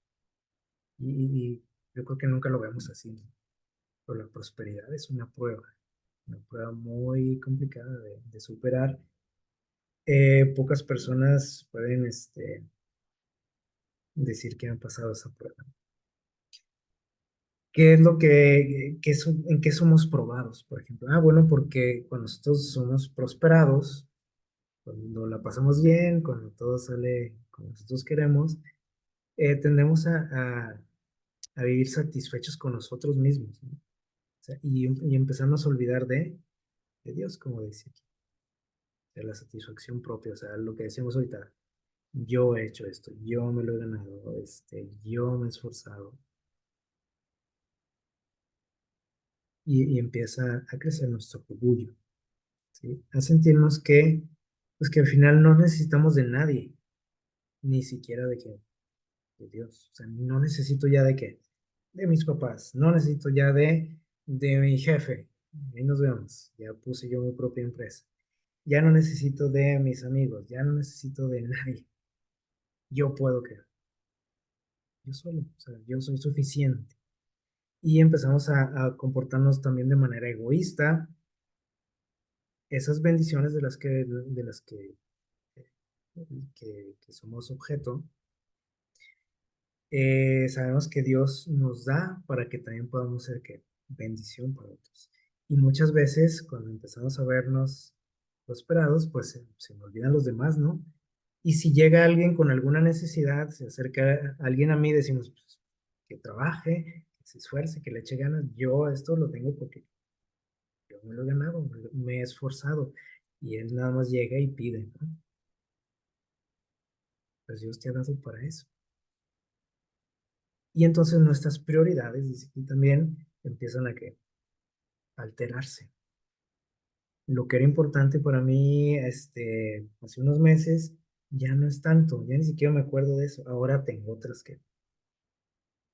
Y yo creo que nunca lo vemos así, ¿no? Pero la prosperidad es una prueba muy complicada de superar. Pocas personas pueden decir que han pasado esa prueba. ¿Qué es lo en qué somos probados, por ejemplo? Ah, bueno, porque cuando nosotros somos prosperados, cuando la pasamos bien, cuando todo sale como nosotros queremos, tendemos a vivir satisfechos con nosotros mismos, ¿no? O sea, y empezamos a olvidar de Dios, como decía aquí, de la satisfacción propia, o sea, lo que decíamos ahorita, yo he hecho esto, yo me lo he ganado, yo me he esforzado, y empieza a crecer nuestro orgullo, ¿sí? A sentirnos pues que al final no necesitamos de nadie, ni siquiera de Dios. O sea, no necesito ya de qué, de mis papás, no necesito ya de mi jefe. Ahí nos vemos, ya puse yo mi propia empresa. Ya no necesito de mis amigos, ya no necesito de nadie. Yo puedo que, yo solo, o sea, yo soy suficiente. Y empezamos a comportarnos también de manera egoísta. Esas bendiciones que somos objeto, sabemos que Dios nos da para que también podamos ser que bendición para otros. Y muchas veces cuando empezamos a vernos prosperados, pues se me olvidan los demás, ¿no? Y si llega alguien con alguna necesidad, se acerca alguien a mí, decimos, pues, que trabaje, que se esfuerce, que le eche ganas. Yo esto lo tengo porque yo me lo he ganado, me he esforzado. Y él nada más llega y pide, ¿no? Pues Dios te ha dado para eso. Y entonces nuestras prioridades, dice aquí también, empiezan a alterarse. Lo que era importante para mí, hace unos meses, ya no es tanto, ya ni siquiera me acuerdo de eso. Ahora tengo otras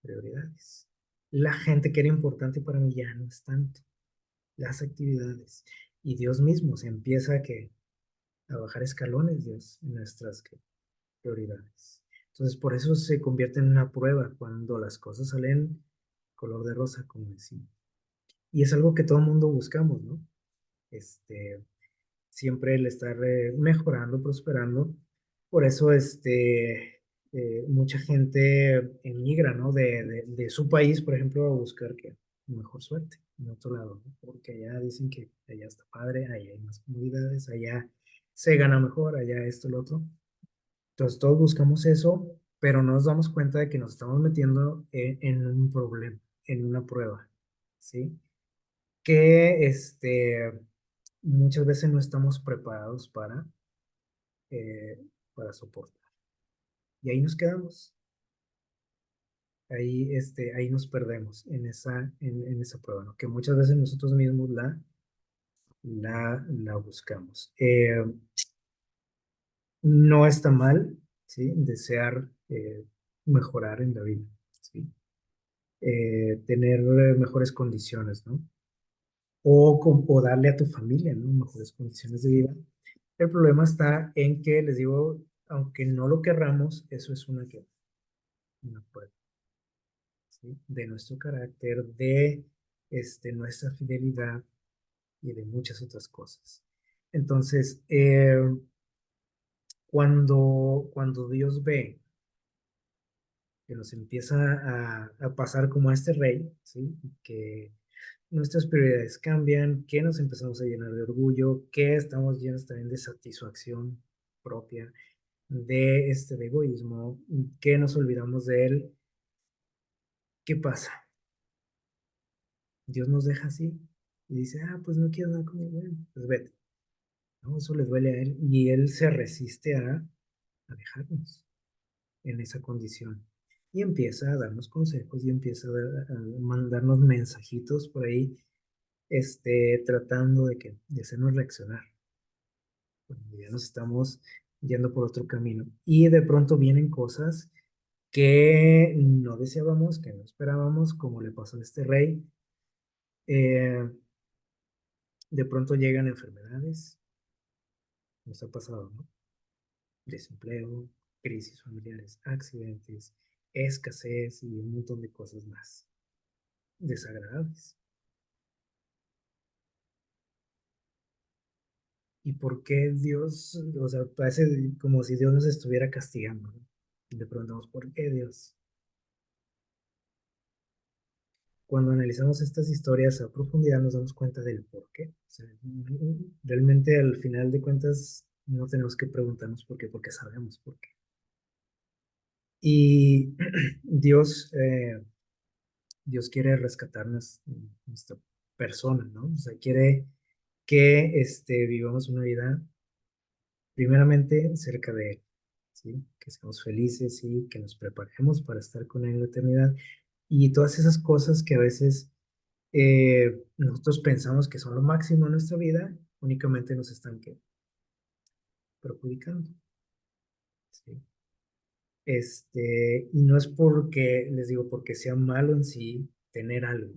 prioridades. La gente que era importante para mí ya no es tanto. Las actividades. Y Dios mismo se empieza a bajar escalones, Dios, en nuestras prioridades. Entonces, por eso se convierte en una prueba cuando las cosas salen color de rosa, como decimos. Y es algo que todo el mundo buscamos, ¿no? Este, siempre el estar mejorando, prosperando. Por eso, mucha gente emigra, ¿no? De su país, por ejemplo, a buscar que mejor suerte en otro lado, ¿no? Porque allá dicen que allá está padre, allá hay más comunidades, allá se gana mejor, allá esto, lo otro. Entonces, todos buscamos eso, pero no nos damos cuenta de que nos estamos metiendo en un problema, en una prueba, ¿sí? Que muchas veces no estamos preparados eh, para soportar. Y ahí nos quedamos, ahí nos perdemos en esa prueba, ¿no? Que muchas veces nosotros mismos la buscamos. No está mal, ¿sí? Desear mejorar en la vida, ¿sí? Tener mejores condiciones, ¿no? O darle a tu familia, ¿no? Mejores condiciones de vida. El problema está en que, les digo, aunque no lo querramos, eso es una prueba, ¿sí? De nuestro carácter, de nuestra fidelidad y de muchas otras cosas. Entonces, cuando Dios ve que nos empieza a pasar como a este rey, ¿sí? Que nuestras prioridades cambian, que nos empezamos a llenar de orgullo, que estamos llenos también de satisfacción propia, de egoísmo, que nos olvidamos de él. ¿Qué pasa? Dios nos deja así y dice, pues no quiero nada conmigo, bueno, pues vete. ¿No? Eso le duele a él y él se resiste a dejarnos en esa condición. Y empieza a darnos consejos y empieza a mandarnos mensajitos por ahí, tratando de hacernos reaccionar. Cuando ya nos estamos yendo por otro camino. Y de pronto vienen cosas que no deseábamos, que no esperábamos, como le pasó a este rey. Eh, de pronto llegan enfermedades, nos ha pasado, ¿no? Desempleo, crisis familiares, accidentes, escasez y un montón de cosas más desagradables. ¿Y por qué Dios, o sea, parece como si Dios nos estuviera castigando, ¿no? Y le preguntamos, ¿por qué Dios? Cuando analizamos estas historias a profundidad nos damos cuenta del por qué. O sea, realmente al final de cuentas no tenemos que preguntarnos por qué, porque sabemos por qué. Y Dios, Dios quiere rescatarnos nuestra persona, ¿no? O sea, quiere que vivamos una vida primeramente cerca de Él, ¿sí? Que seamos felices y que nos preparemos para estar con Él en la eternidad. Y todas esas cosas que a veces nosotros pensamos que son lo máximo en nuestra vida, únicamente nos están perjudicando, ¿sí? Y no es porque, les digo, porque sea malo en sí tener algo.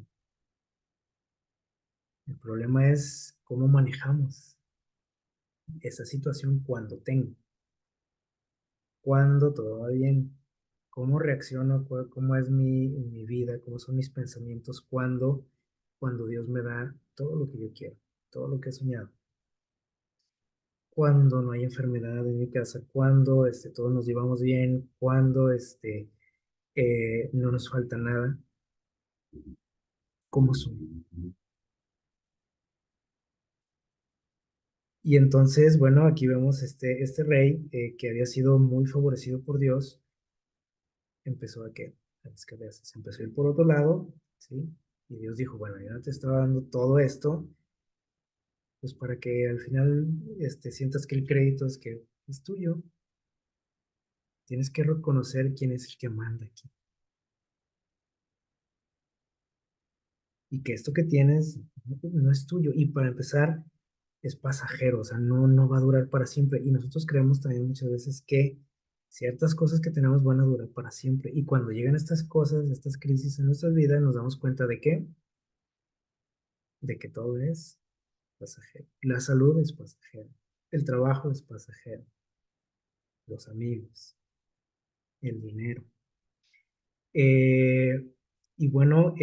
El problema es cómo manejamos esa situación cuando tengo, cuando todo va bien, cómo reacciono, cómo es mi vida, cómo son mis pensamientos, cuando Dios me da todo lo que yo quiero, todo lo que he soñado, cuando no hay enfermedad en mi casa, cuando todos nos llevamos bien, cuando no nos falta nada, cómo soy. Y entonces, bueno, aquí vemos este rey que había sido muy favorecido por Dios, empezó a descargarse, se empezó a ir por otro lado, ¿sí? Y Dios dijo, bueno, yo no te estaba dando todo esto, pues para que al final sientas que el crédito que es tuyo, tienes que reconocer quién es el que manda aquí. Y que esto que tienes no es tuyo. Y para empezar, es pasajero, o sea, no va a durar para siempre. Y nosotros creemos también muchas veces que ciertas cosas que tenemos van a durar para siempre. Y cuando llegan estas cosas, estas crisis en nuestras vidas, nos damos cuenta de que todo es pasajero. La salud es pasajera, el trabajo es pasajero, los amigos, el dinero. Eh, y bueno,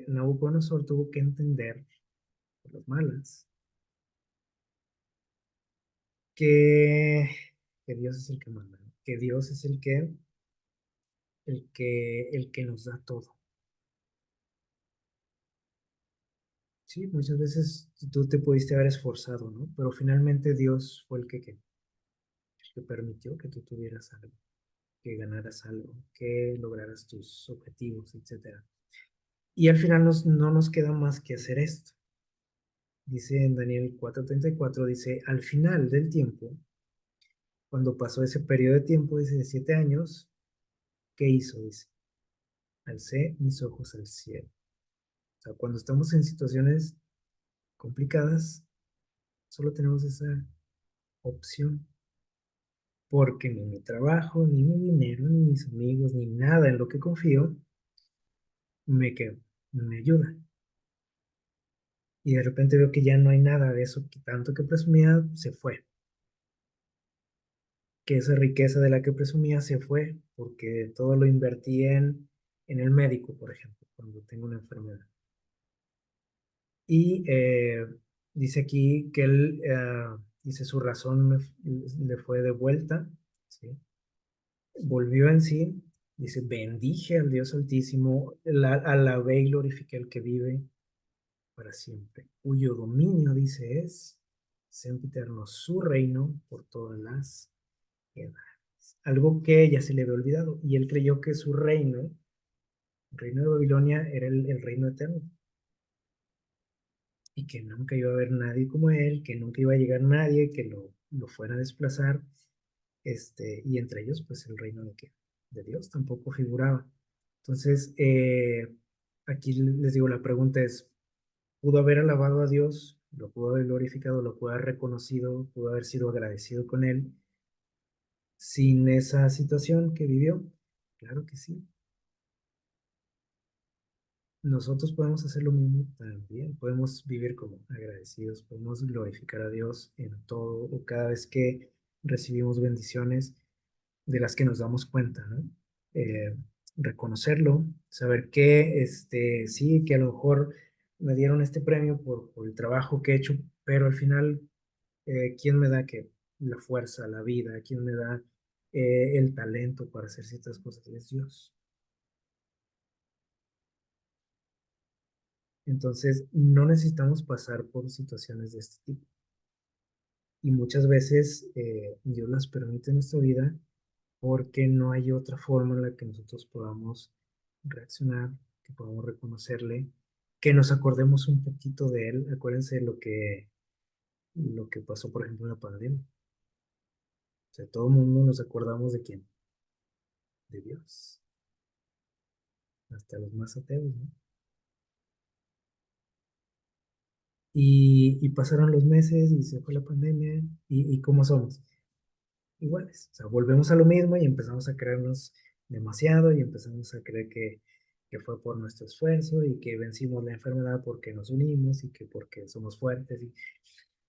Nabucodonosor tuvo que entender, por las malas, que, que Dios es el que manda, ¿no? Que Dios es el que nos da todo. Sí, muchas veces tú te pudiste haber esforzado, ¿no? Pero finalmente Dios fue el que permitió que tú tuvieras algo, que ganaras algo, que lograras tus objetivos, etcétera. Y al final no nos queda más que hacer esto. Dice en Daniel 4:34, dice, al final del tiempo, cuando pasó ese periodo de tiempo, dice, de 7 años, ¿qué hizo? Dice, alcé mis ojos al cielo. O sea, cuando estamos en situaciones complicadas, solo tenemos esa opción, porque ni mi trabajo, ni mi dinero, ni mis amigos, ni nada en lo que confío, que me ayuda. Y de repente veo que ya no hay nada de eso que tanto que presumía, se fue. Que esa riqueza de la que presumía se fue porque todo lo invertí en el médico, por ejemplo, cuando tengo una enfermedad. Y dice aquí que él, dice, su razón le fue de vuelta, ¿sí? Volvió en sí, Dice, bendije al Dios Altísimo, alabé y glorifiqué al que vive para siempre, cuyo dominio, dice, es sempiterno, su reino por todas las edades. Algo que ya se le había olvidado, y él creyó que su reino, el reino de Babilonia, era el reino eterno, y que nunca iba a haber nadie como él, que nunca iba a llegar nadie que lo fuera a desplazar, y entre ellos, pues el reino de Dios tampoco figuraba. Entonces, aquí les digo, la pregunta es, ¿pudo haber alabado a Dios? ¿Lo pudo haber glorificado? ¿Lo pudo haber reconocido? ¿Pudo haber sido agradecido con él sin esa situación que vivió? Claro que sí. Nosotros podemos hacer lo mismo también. Podemos vivir como agradecidos, podemos glorificar a Dios en todo o cada vez que recibimos bendiciones de las que nos damos cuenta, ¿no? Eh, reconocerlo, saber que, sí, que a lo mejor me dieron este premio por el trabajo que he hecho, pero al final, ¿quién me da que la fuerza, la vida? ¿Quién me da el talento para hacer ciertas cosas? Es Dios. Entonces, no necesitamos pasar por situaciones de este tipo. Y muchas veces Dios las permite en nuestra vida porque no hay otra forma en la que nosotros podamos reaccionar, que podamos reconocerle, que nos acordemos un poquito de él. Acuérdense de lo que pasó, por ejemplo, en la pandemia. O sea, todo el mundo nos acordamos de quién, de Dios, hasta los más ateos, ¿no? Y pasaron los meses y se fue la pandemia y ¿cómo somos? Iguales. O sea, volvemos a lo mismo y empezamos a creernos demasiado y empezamos a creer que fue por nuestro esfuerzo y que vencimos la enfermedad porque nos unimos y que porque somos fuertes, y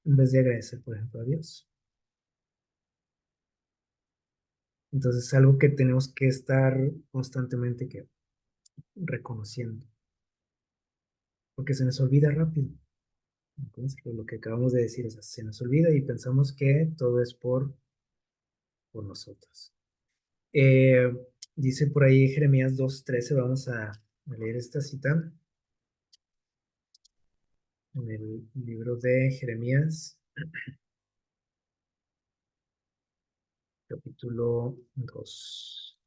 en vez de agradecer, por ejemplo, a Dios. Entonces es algo que tenemos que estar constantemente reconociendo, porque se nos olvida rápido. Entonces, lo que acabamos de decir, o sea, se nos olvida y pensamos que todo es por nosotros. Eh, dice por ahí Jeremías 2:13, vamos a leer esta cita en el libro de Jeremías, capítulo 2,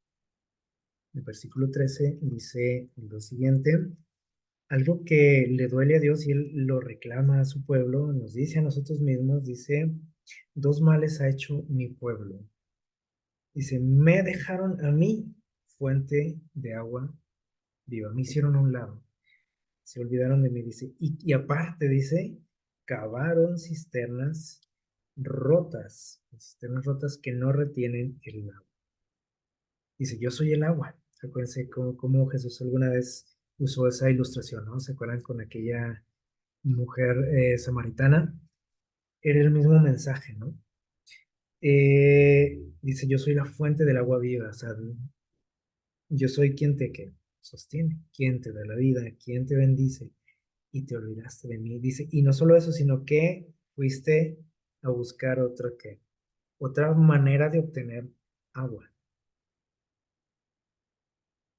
el versículo 13, dice lo siguiente: algo que le duele a Dios y él lo reclama a su pueblo, nos dice a nosotros mismos, dice, dos males ha hecho mi pueblo. Dice, me dejaron a mí fuente de agua viva, me hicieron a un lado, se olvidaron de mí, dice, y aparte, dice, cavaron cisternas rotas que no retienen el agua. Dice, yo soy el agua. Acuérdense cómo Jesús alguna vez usó esa ilustración, ¿no? ¿Se acuerdan con aquella mujer samaritana? Era el mismo mensaje, ¿no? Dice, yo soy la fuente del agua viva, o sea, yo soy quien te que sostiene, quien te da la vida, quien te bendice, y te olvidaste de mí. Dice, y no solo eso, sino que fuiste a buscar otra manera de obtener agua.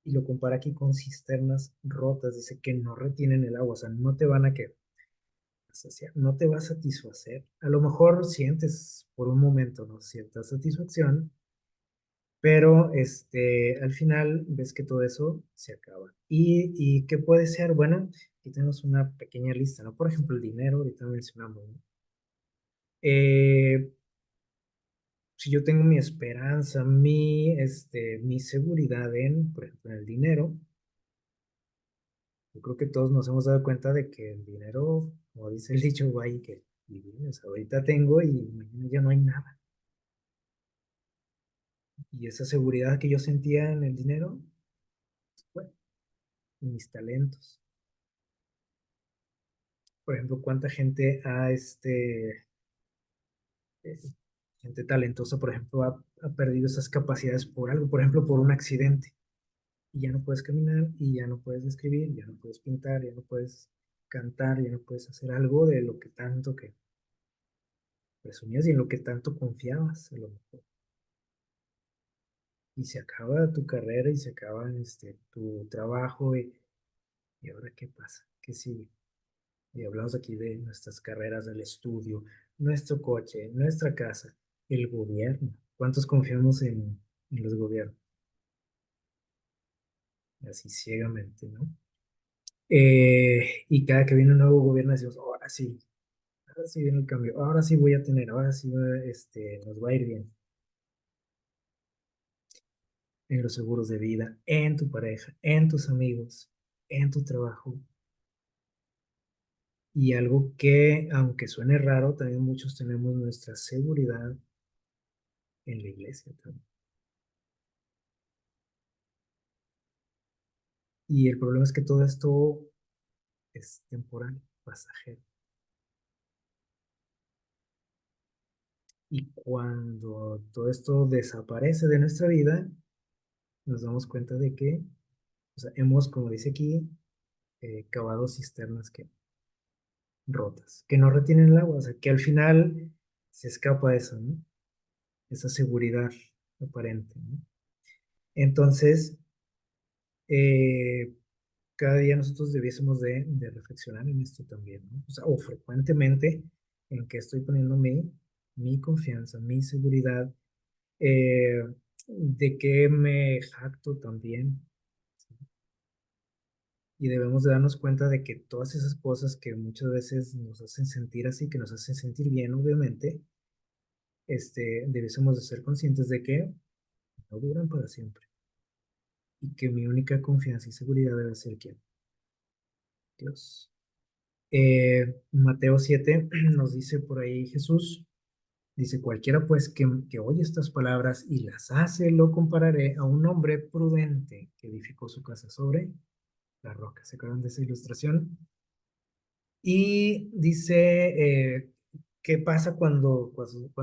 Y lo compara aquí con cisternas rotas, dice que no retienen el agua, o sea, no te van a que saciar, no te va a satisfacer. A lo mejor sientes por un momento, ¿no? Cierta satisfacción, pero al final ves que todo eso se acaba. ¿Y qué puede ser? Bueno, aquí tenemos una pequeña lista, ¿no? Por ejemplo, el dinero, ahorita mencionamos, ¿no? Eh, si yo tengo mi esperanza, mi seguridad por ejemplo, en el dinero, yo creo que todos nos hemos dado cuenta de que el dinero, como dice el dicho, va y que y viene, o sea, ahorita tengo y mañana ya no hay nada. Y esa seguridad que yo sentía en el dinero, bueno, en mis talentos. Por ejemplo, cuánta gente eh, gente talentosa, por ejemplo, ha perdido esas capacidades por algo, por ejemplo, por un accidente. Y ya no puedes caminar, y ya no puedes escribir, ya no puedes pintar, ya no puedes cantar, ya no puedes hacer algo de lo que tanto que presumías y en lo que tanto confiabas, a lo mejor. y se acaba tu carrera y se acaba tu trabajo y ahora ¿qué pasa? ¿Qué sigue? Y hablamos aquí de nuestras carreras, del estudio, nuestro coche, nuestra casa, el gobierno. ¿Cuántos confiamos en los gobiernos? Así ciegamente, ¿no? Y cada que viene un nuevo gobierno decimos, ahora sí viene el cambio, ahora sí voy a tener, ahora sí nos va a ir bien en los seguros de vida, en tu pareja, en tus amigos, en tu trabajo. Y algo que, aunque suene raro, también muchos tenemos nuestra seguridad en la iglesia también. Y el problema es que todo esto es temporal, pasajero. Y cuando todo esto desaparece de nuestra vida, nos damos cuenta de que, o sea, hemos, como dice aquí, cavado cisternas que rotas, que no retienen el agua, o sea, que al final se escapa eso, ¿no? Esa seguridad aparente, ¿no? Entonces, eh, cada día nosotros debiésemos de reflexionar en esto también, ¿no? O sea, o frecuentemente en que estoy poniendo mi confianza, mi seguridad, eh, de que me jacto también. Y debemos de darnos cuenta de que todas esas cosas que muchas veces nos hacen sentir así, que nos hacen sentir bien, obviamente, debiésemos de ser conscientes de que no duran para siempre. Y que mi única confianza y seguridad debe ser ¿quién? Dios. Mateo 7 nos dice por ahí Jesús, dice, cualquiera pues que oye estas palabras y las hace, lo compararé a un hombre prudente que edificó su casa sobre la roca. ¿Se acuerdan de esa ilustración? Y dice, ¿qué pasa cuando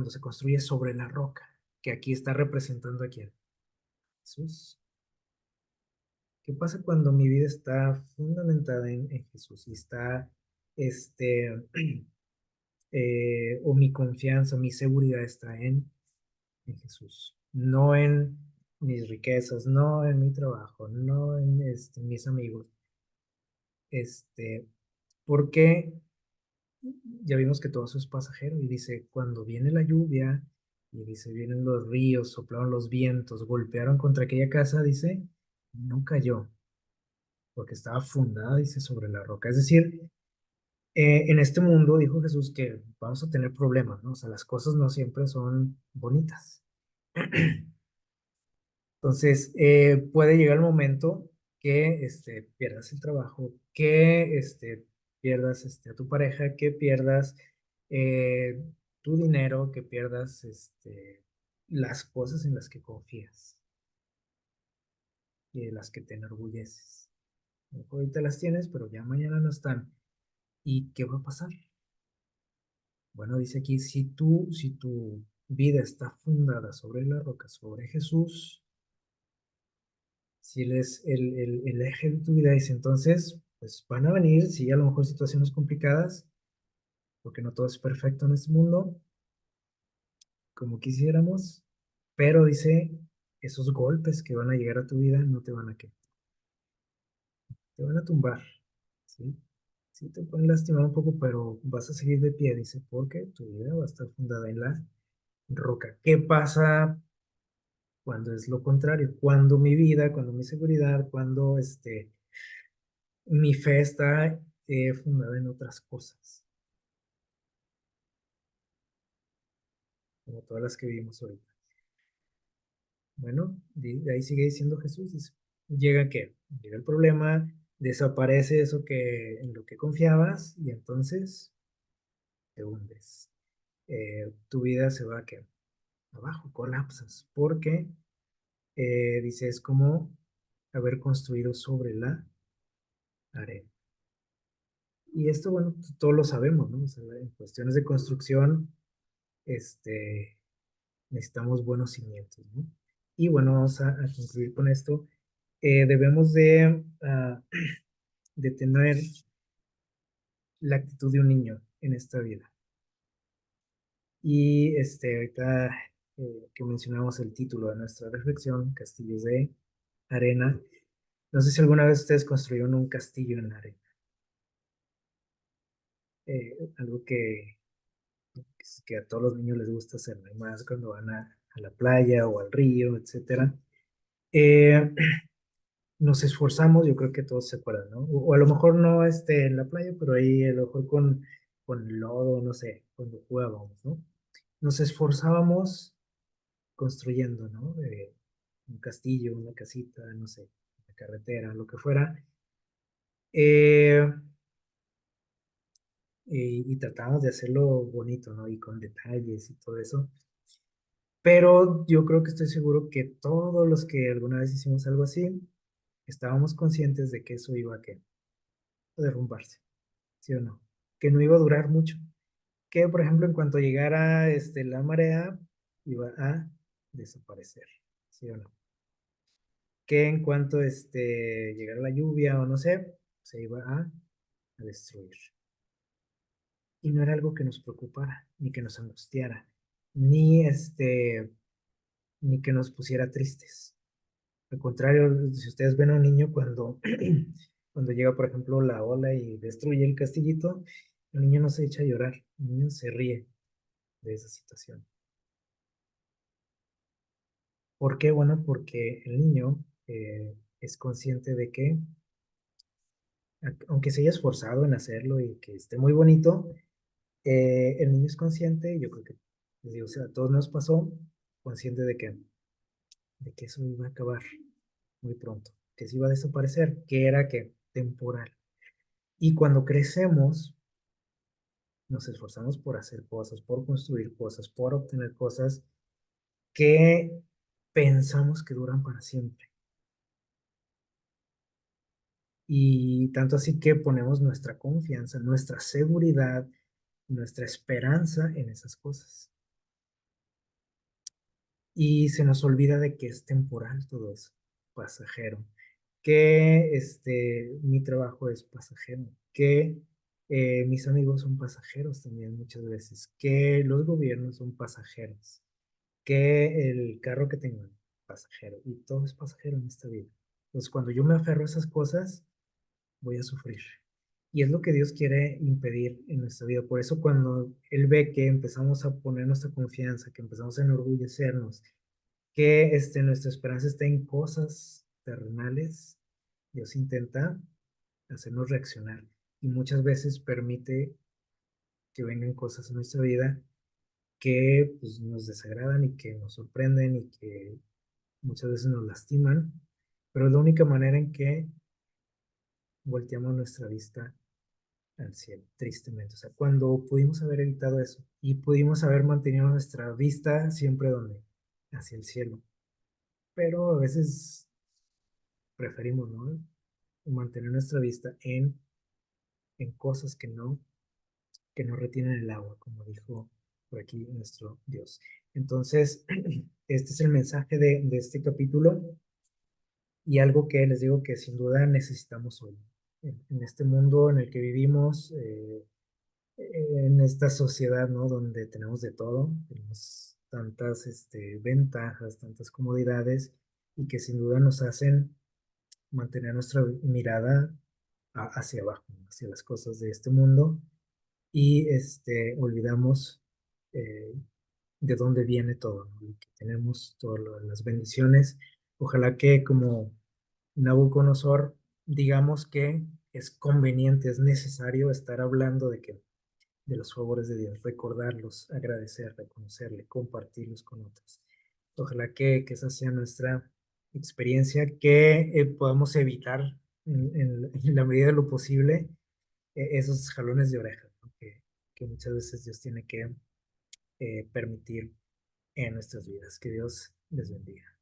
se construye sobre la roca? Que aquí está representando a quién. Jesús. ¿Qué pasa cuando mi vida está fundamentada en Jesús y está, este, o mi confianza, mi seguridad está en Jesús? No en mis riquezas, no en mi trabajo, no en mis amigos. Este, porque ya vimos que todo eso es pasajero y dice, cuando viene la lluvia y dice, vienen los ríos, soplaron los vientos, golpearon contra aquella casa, dice, no cayó, porque estaba fundada, dice, sobre la roca. Es decir, en este mundo, dijo Jesús, que vamos a tener problemas, ¿no? O sea, las cosas no siempre son bonitas. Entonces, puede llegar el momento que pierdas el trabajo, que pierdas a tu pareja, que pierdas eh, tu dinero, que pierdas las cosas en las que confías y de las que te enorgulleces. A lo mejor ahorita las tienes, pero ya mañana no están. ¿Y qué va a pasar? Bueno, dice aquí, si tu vida está fundada sobre la roca, sobre Jesús, si Él es el eje de tu vida, dice entonces, pues van a venir, sí, a lo mejor situaciones complicadas, porque no todo es perfecto en este mundo, como quisiéramos, pero dice, esos golpes que van a llegar a tu vida no te van a qué, te van a tumbar, ¿sí? Sí, te pueden lastimar un poco, pero vas a seguir de pie, dice, porque tu vida va a estar fundada en la roca. ¿Qué pasa cuando es lo contrario? Cuando mi vida, cuando mi seguridad, cuando mi fe está fundada en otras cosas, como todas las que vimos ahorita. Bueno, de ahí sigue diciendo Jesús, dice, llega qué, llega el problema, desaparece eso que en lo que confiabas y entonces te hundes. Tu vida se va ¿qué? Abajo, colapsas, porque dice, es como haber construido sobre la arena. Y esto, bueno, todos lo sabemos, ¿no? O sea, en cuestiones de construcción, este, necesitamos buenos cimientos, ¿no? Y bueno, vamos a concluir con esto. Debemos de tener la actitud de un niño en esta vida. Y ahorita que mencionamos el título de nuestra reflexión, Castillos de Arena. No sé si alguna vez ustedes construyeron un castillo en la arena. Algo que a todos los niños les gusta hacer, ¿no? Y más cuando van a la playa o al río, etcétera. Eh, Nos esforzamos, yo creo que todos se acuerdan, ¿no? O a lo mejor no en la playa, pero ahí a lo mejor con lodo, no sé, cuando jugábamos, ¿no? Nos esforzábamos construyendo, ¿no? Un castillo, una casita, no sé, una carretera, lo que fuera. Eh, y tratábamos de hacerlo bonito, ¿no? Y con detalles y todo eso. Pero yo creo que estoy seguro que todos los que alguna vez hicimos algo así, estábamos conscientes de que eso iba a derrumbarse, ¿sí o no? Que no iba a durar mucho. Que, por ejemplo, en cuanto llegara la marea, iba a desaparecer, ¿sí o no? Que en cuanto llegara la lluvia o no sé, se iba a destruir. Y no era algo que nos preocupara, ni que nos angustiara, ni ni que nos pusiera tristes. Al contrario, si ustedes ven a un niño cuando llega, por ejemplo, la ola y destruye el castillito, el niño no se echa a llorar, el niño se ríe de esa situación. ¿Por qué? Bueno, porque el niño es consciente de que, aunque se haya esforzado en hacerlo y que esté muy bonito, el niño es consciente, yo creo que, les digo, o sea, a todos nos pasó, consciente de que eso iba a acabar muy pronto, que se iba a desaparecer, que era que temporal. Y cuando crecemos, nos esforzamos por hacer cosas, por construir cosas, por obtener cosas que pensamos que duran para siempre. Y tanto así que ponemos nuestra confianza, nuestra seguridad, nuestra esperanza en esas cosas. Y se nos olvida de que es temporal todo eso, pasajero, que mi trabajo es pasajero, que mis amigos son pasajeros también muchas veces, que los gobiernos son pasajeros, que el carro que tengo es pasajero y todo es pasajero en esta vida. Entonces, cuando yo me aferro a esas cosas, voy a sufrir. Y es lo que Dios quiere impedir en nuestra vida. Por eso cuando Él ve que empezamos a poner nuestra confianza, que empezamos a enorgullecernos, que nuestra esperanza está en cosas terrenales, Dios intenta hacernos reaccionar. Y muchas veces permite que vengan cosas en nuestra vida que pues, nos desagradan y que nos sorprenden y que muchas veces nos lastiman, pero es la única manera en que volteamos nuestra vista al cielo, tristemente. O sea, cuando pudimos haber evitado eso y pudimos haber mantenido nuestra vista siempre donde, hacia el cielo. Pero a veces preferimos, ¿no? Mantener nuestra vista en cosas que no retienen el agua, como dijo por aquí nuestro Dios. Entonces, este es el mensaje de este capítulo y algo que les digo que sin duda necesitamos hoy. En este mundo en el que vivimos, en esta sociedad, ¿no? Donde tenemos de todo, tenemos tantas ventajas, tantas comodidades y que sin duda nos hacen mantener nuestra mirada hacia abajo, ¿no? Hacia las cosas de este mundo y olvidamos eh, de dónde viene todo, ¿no? Y que tenemos todas las bendiciones. Ojalá que como Nabucodonosor digamos que es conveniente, es necesario estar hablando de los favores de Dios, recordarlos, agradecer, reconocerle, compartirlos con otros. Ojalá que esa sea nuestra experiencia, que podamos evitar en la medida de lo posible esos jalones de oreja, ¿no? Que muchas veces Dios tiene que permitir en nuestras vidas. Que Dios les bendiga.